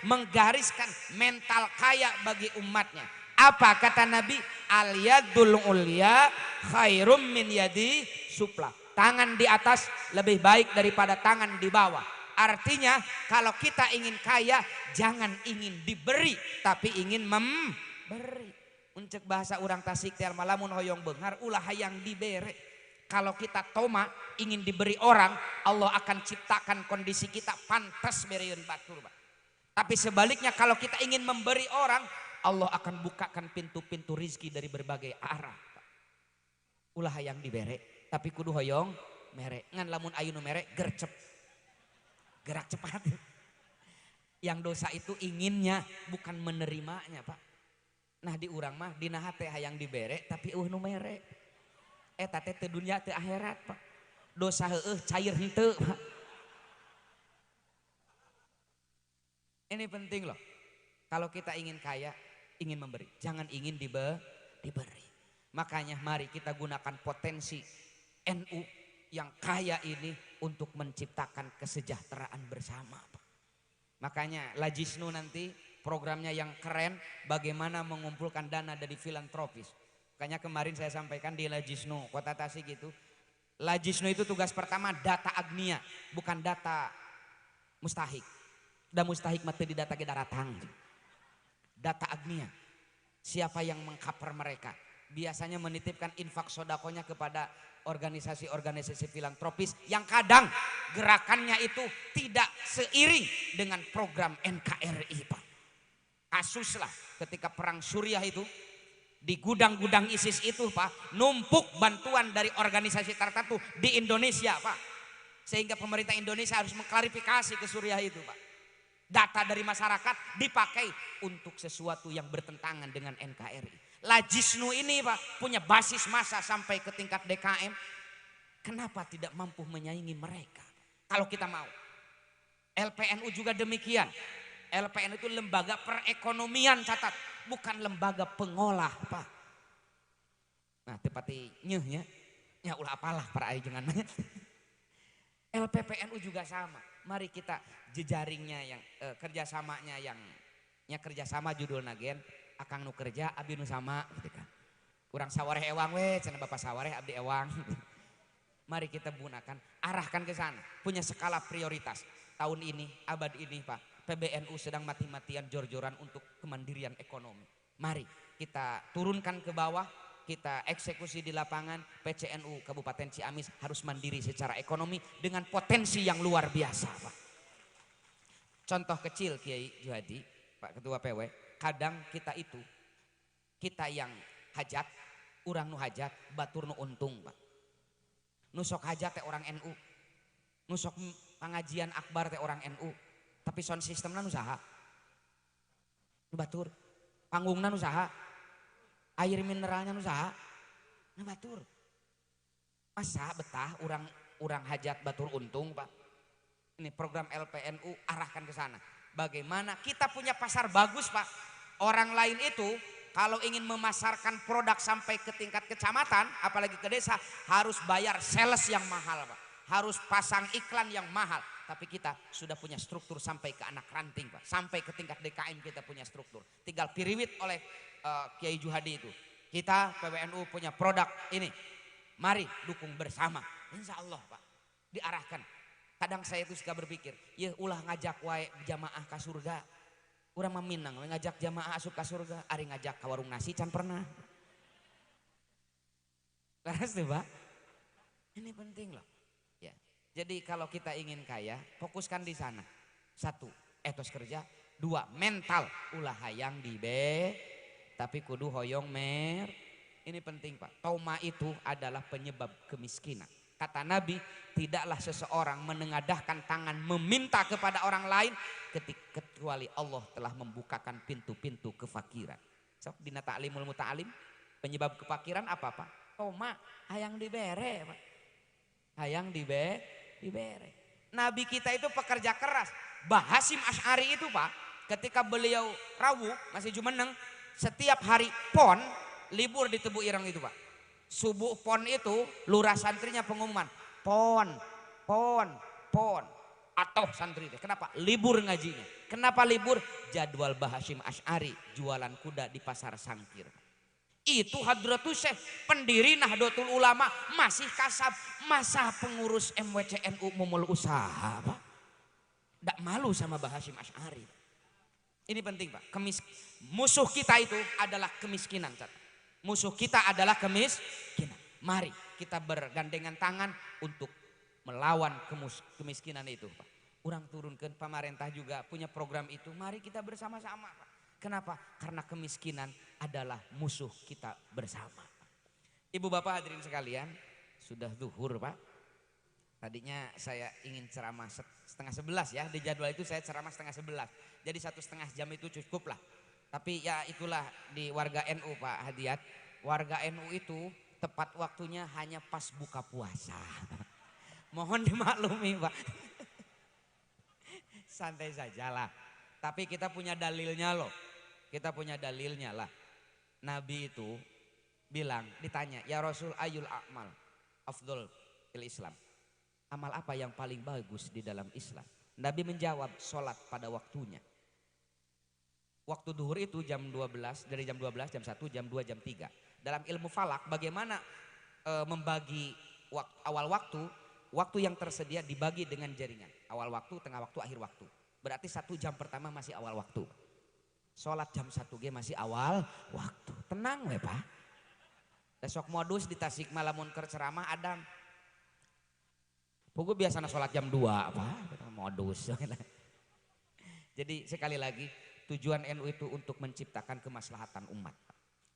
menggariskan mental kaya bagi umatnya. Apa kata Nabi? Al yadul ulya khairum min yadi supla. Tangan di atas lebih baik daripada tangan di bawah. Artinya kalau kita ingin kaya, jangan ingin diberi, tapi ingin memberi. Uncek bahasa orang Tasik teh malamun hoyong beunghar ulah hayang dibere. Kalau kita toma ingin diberi orang, Allah akan ciptakan kondisi kita pantas bereun batur, Pak. Tapi sebaliknya kalau kita ingin memberi orang, Allah akan bukakan pintu-pintu rizki dari berbagai arah, Pak. Ulah hayang dibere, tapi kudu hoyong mere. Ngan lamun ayeuna mere gercep. Gerak cepat. Yang dosa itu inginnya bukan menerimanya, Pak. Nah di urang mah dina hate hayang dibere tapi nu mere. Eta teh teu dunya teu akhirat, Pak. Dosa heueuh cair henteu, Pak. Ini penting loh. Kalau kita ingin kaya, ingin memberi, jangan ingin diberi. Makanya mari kita gunakan potensi NU yang kaya ini untuk menciptakan kesejahteraan bersama, Pak. Makanya Lajisnu nanti programnya yang keren, bagaimana mengumpulkan dana dari filantropis. Makanya kemarin saya sampaikan di Lajisnu Kota Tasik itu, Lajisnu itu tugas pertama data agnia, bukan data mustahik. Dan mustahik mati di data gedaratang. Data agnia, siapa yang mengcover mereka. Biasanya menitipkan infak sodakonya kepada organisasi-organisasi filantropis yang kadang gerakannya itu tidak seiring dengan program NKRI, Pak. Kasus lah ketika perang Suriah itu di gudang-gudang ISIS itu, Pak, numpuk bantuan dari organisasi tertentu di Indonesia, Pak. Sehingga pemerintah Indonesia harus mengklarifikasi ke Suriah itu, Pak. Data dari masyarakat dipakai untuk sesuatu yang bertentangan dengan NKRI. Lajisnu ini, Pak, punya basis massa sampai ke tingkat DKM. Kenapa tidak mampu menyaingi mereka? Kalau kita mau. LPNU juga demikian. LPNU itu lembaga perekonomian, catat, bukan lembaga pengolah, Pak. Nah, tepati nyeh ya ulah apalah para ajengan. LPPNU juga sama. Mari kita jejaringnya yang kerjasamanya yang kerjasama judul nagen akang nu kerja abdi nu sama gitu kan. Urang sawareh ewang we cenah bapak sawareh abdi ewang. Mari kita gunakan, arahkan ke sana. Punya skala prioritas. Tahun ini, abad ini, Pak, PBNU sedang mati-matian jor-joran untuk kemandirian ekonomi. Mari kita turunkan ke bawah, kita eksekusi di lapangan. PCNU Kabupaten Ciamis harus mandiri secara ekonomi dengan potensi yang luar biasa, Pak. Contoh kecil Kiai Juhadi, Pak Ketua PW, kadang kita yang hajat, urang nu hajat, batur nu untung, Pak. Nusok hajat teh orang NU, nusok pengajian akbar teh orang NU, tapi sound systemna nu saha? Nu batur. Panggungna nu saha? Air mineralnya nu saha? Nu batur. Masa betah urang hajat batur untung, Pak. Ini program LPNU arahkan ke sana. Bagaimana kita punya pasar bagus, Pak. Orang lain itu kalau ingin memasarkan produk sampai ke tingkat kecamatan, apalagi ke desa, harus bayar sales yang mahal, Pak. Harus pasang iklan yang mahal. Tapi kita sudah punya struktur sampai ke anak ranting, Pak. Sampai ke tingkat DKM kita punya struktur. Tinggal piriwit oleh Kiai Juhadi itu. Kita PBNU punya produk ini. Mari dukung bersama. Insya Allah, Pak. Diarahkan. Kadang saya itu suka berpikir, ya ulah ngajak wae jamaah ke surga. Urang meminang ngajak jamaah asup ke surga, ari ngajak ke warung nasi can pernah. Laras tuh, Pak. Ini penting loh. Ya. Jadi kalau kita ingin kaya, fokuskan di sana. 1, etos kerja. 2, mental. Ulah hayang tapi kudu hoyong mer. Ini penting, Pak. Toma itu adalah penyebab kemiskinan. Kata Nabi, tidaklah seseorang menengadahkan tangan meminta kepada orang lain kecuali Allah telah membukakan pintu-pintu kefakiran. Sok dina ta'limul muta'alim, penyebab kefakiran apa, Pak? Toma, hayang dibere, Pak. Hayang dibere. Nabi kita itu pekerja keras. Bahasim Asy'ari itu, Pak, ketika beliau rawuh masih jumeneng, setiap hari pon libur di Tebu Ireng itu, Pak. Subuh pon itu lurah santrinya pengumuman, pon. Atau santri itu. Kenapa? Libur ngajinya. Kenapa libur? Jadwal Bahasim Asy'ari jualan kuda di pasar Sangkir. Itu Hadratus Syekh, pendiri Nahdlatul Ulama, masih kasab. Masa pengurus MWCNU memulai usaha, Pak? Nggak malu sama Bahasim Asy'ari. Ini penting Pak. Musuh kita itu adalah kemiskinan. Musuh kita adalah kemiskinan. Mari kita bergandengan tangan untuk melawan kemiskinan itu Pak. Urang turunkan, pemerintah juga punya program itu. Mari kita bersama-sama Pak. Kenapa? Karena kemiskinan adalah musuh kita bersama. Ibu bapak hadirin sekalian, sudah zuhur Pak. Tadinya saya ingin ceramah 10:30 ya. Di jadwal itu saya ceramah 10:30. Jadi 1,5 jam itu cukup lah. Tapi ya itulah di warga NU Pak Hadiat. Warga NU itu tepat waktunya hanya pas buka puasa. Mohon dimaklumi Pak. Santai sajalah. Tapi kita punya dalilnya loh. Kita punya dalilnya lah. Nabi itu bilang, ditanya, ya Rasul ayul a'mal afdol fil Islam. Amal apa yang paling bagus di dalam Islam? Nabi menjawab, sholat pada waktunya. Waktu duhur itu jam 12, dari jam 12, jam 1, jam 2, jam 3. Dalam ilmu falak bagaimana membagi awal waktu yang tersedia dibagi dengan jaringan. Awal waktu, tengah waktu, akhir waktu. Berarti 1 jam pertama masih awal waktu. Sholat jam 1G masih awal waktu. Tenang we Pak. Besok modus di Tasik Malamun keur ceramah Adam. Pugu biasanya sholat jam 2 Pak. Modus. Jadi sekali lagi tujuan NU itu untuk menciptakan kemaslahatan umat.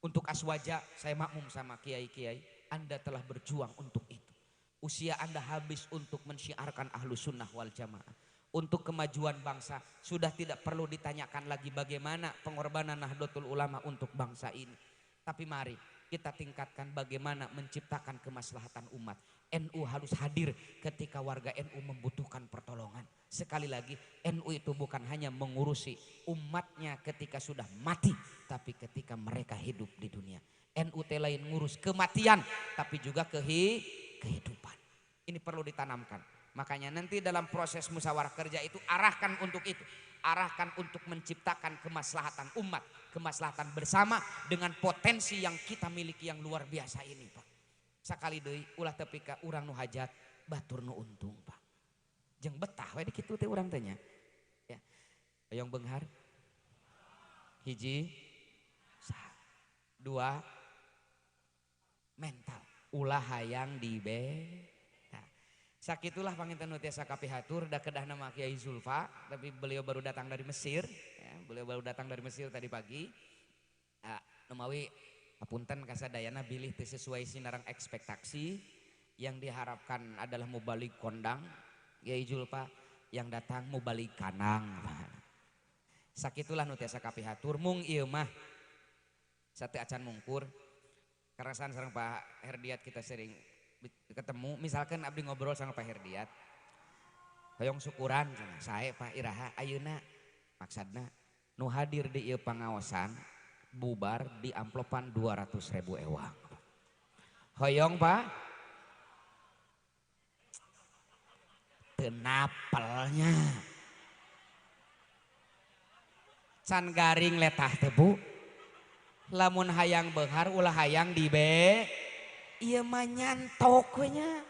Untuk Aswaja saya makmum sama kiai-kiai. Anda telah berjuang untuk itu. Usia Anda habis untuk mensyiarkan Ahlus Sunnah wal Jamaah. Untuk kemajuan bangsa sudah tidak perlu ditanyakan lagi bagaimana pengorbanan Nahdlatul Ulama untuk bangsa ini. Tapi mari kita tingkatkan bagaimana menciptakan kemaslahatan umat. NU harus hadir ketika warga NU membutuhkan pertolongan. Sekali lagi NU itu bukan hanya mengurusi umatnya ketika sudah mati. Tapi ketika mereka hidup di dunia. NU lain ngurus kematian tapi juga kehidupan. Ini perlu ditanamkan. Makanya nanti dalam proses musyawarah kerja itu arahkan untuk itu. Arahkan untuk menciptakan kemaslahatan umat. Kemaslahatan bersama dengan potensi yang kita miliki yang luar biasa ini Pak. Sakali deui ulah tepi ka urang nu hajat batur nu untung Pak. Jeung betah we dikitu teh urang teh nya. Ya. Hoyong beunghar. 1, 2 mental. Ulah hayang dibe. Sakitulah panginten nu tiasa kapihatur da kedah nama Kiai Zulfa, tapi beliau baru datang dari Mesir, ya, beliau baru datang dari Mesir tadi pagi. Numawi apunten kasadayana bilih teu sesuai sinarang ekspektasi yang diharapkan adalah mubalik kondang Kiai Zulfa yang datang mubalik kanang. Sakitulah nu tiasa kapihatur mung ieu mah sate acan mungkur karena sareng Pak Herdiat kita sering ketemu, misalkan abdi ngobrol sama Pak Herdiat hoyong syukuran saya Pak Iraha ayeuna maksudna nu hadir di ieu pangaosan bubar di amplopan 200.000 ewang hoyong Pak tenapelnya can garing letah teh Bu lamun hayang beunghar ulah hayang dibe iya mah nyantok we nya.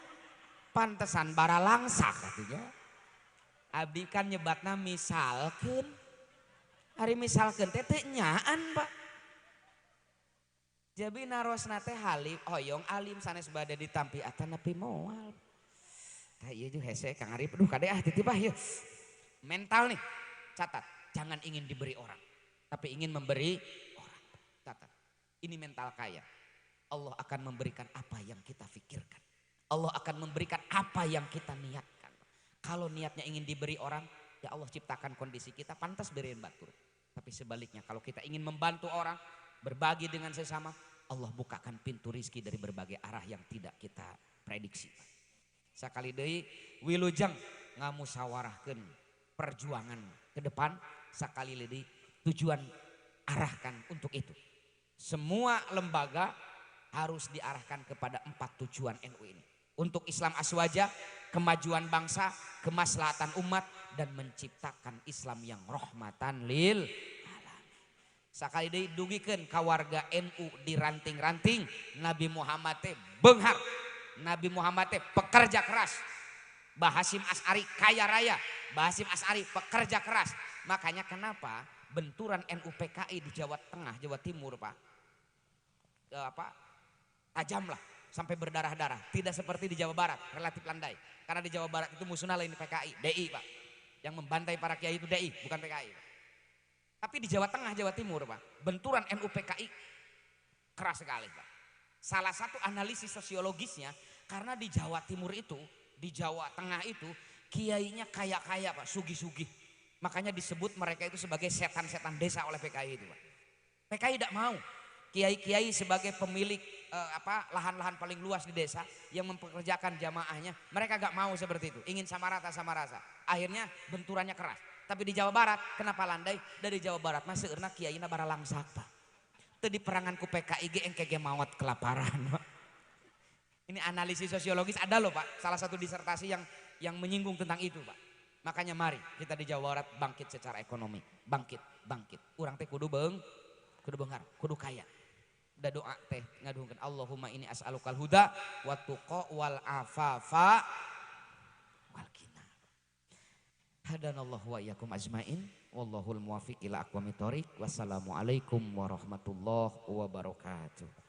Pantesan bara langsak atunya. Abdi kan nyebatna misalkeun. Ari misalkeun teh teu nyaan, Pak. Jadi narosna teh halim hoyong alim sanes bade ditampi atan nepi moal. Tah ieu juga hese Kang Arif duh kade titipah ieu. Mental nih. Catat, jangan ingin diberi orang, tapi ingin memberi orang. Catat. Ini mental kaya. Allah akan memberikan apa yang kita pikirkan. Allah akan memberikan apa yang kita niatkan. Kalau niatnya ingin diberi orang, ya Allah ciptakan kondisi kita pantas beriin batur. Tapi sebaliknya kalau kita ingin membantu orang, berbagi dengan sesama, Allah bukakan pintu rizki dari berbagai arah yang tidak kita prediksi. Sakali deui wilujeng ngamusyawarahkeun perjuangan ke depan, sakali deui tujuan arahkan untuk itu. Semua lembaga harus diarahkan kepada 4 tujuan NU ini. Untuk Islam Aswaja, kemajuan bangsa, kemaslahatan umat, dan menciptakan Islam yang rahmatan lil alamin. Sakali deui dugikeun ka warga NU di ranting-ranting, Nabi Muhammad teh beunghar. Nabi Muhammad teh pekerja keras. Bah Hasyim Asy'ari kaya raya, Bah Hasyim Asy'ari pekerja keras. Makanya kenapa benturan NU PKI di Jawa Tengah, Jawa Timur Pak. Tajam lah sampai berdarah-darah. Tidak seperti di Jawa Barat, relatif landai. Karena di Jawa Barat itu musuhnya lain PKI, DI Pak. Yang membantai para kiai itu DI, bukan PKI. Pak. Tapi di Jawa Tengah, Jawa Timur Pak, benturan NU PKI keras sekali Pak. Salah satu analisis sosiologisnya, karena di Jawa Timur itu, di Jawa Tengah itu, kiainya kaya-kaya Pak, sugih-sugih. Makanya disebut mereka itu sebagai setan-setan desa oleh PKI itu Pak. PKI tidak mau kiai-kiai sebagai pemilik lahan-lahan paling luas di desa yang mempekerjakan jamaahnya, mereka gak mau seperti itu, ingin sama rata sama rasa. Akhirnya benturannya keras. Tapi di Jawa Barat kenapa landai? Dari Jawa Barat masih karena kiainya bara langsak Pak. Itu di peranganku PKI engkege mawat kelaparan Pak. Ini analisis sosiologis ada loh Pak, salah satu disertasi yang menyinggung tentang itu Pak. Makanya mari kita di Jawa Barat bangkit secara ekonomi, bangkit. Urang teh kudu bengar, kudu kaya. Da doa teh ngaduhkeun Allahumma ini as'alukal huda wat tuqa wal afafa wal ghina. Hadanallahu wa iyyakum ajmain wallahul muwaffiq ila aqwamit thoriq. Wassalamualaikum warahmatullahi wabarakatuh.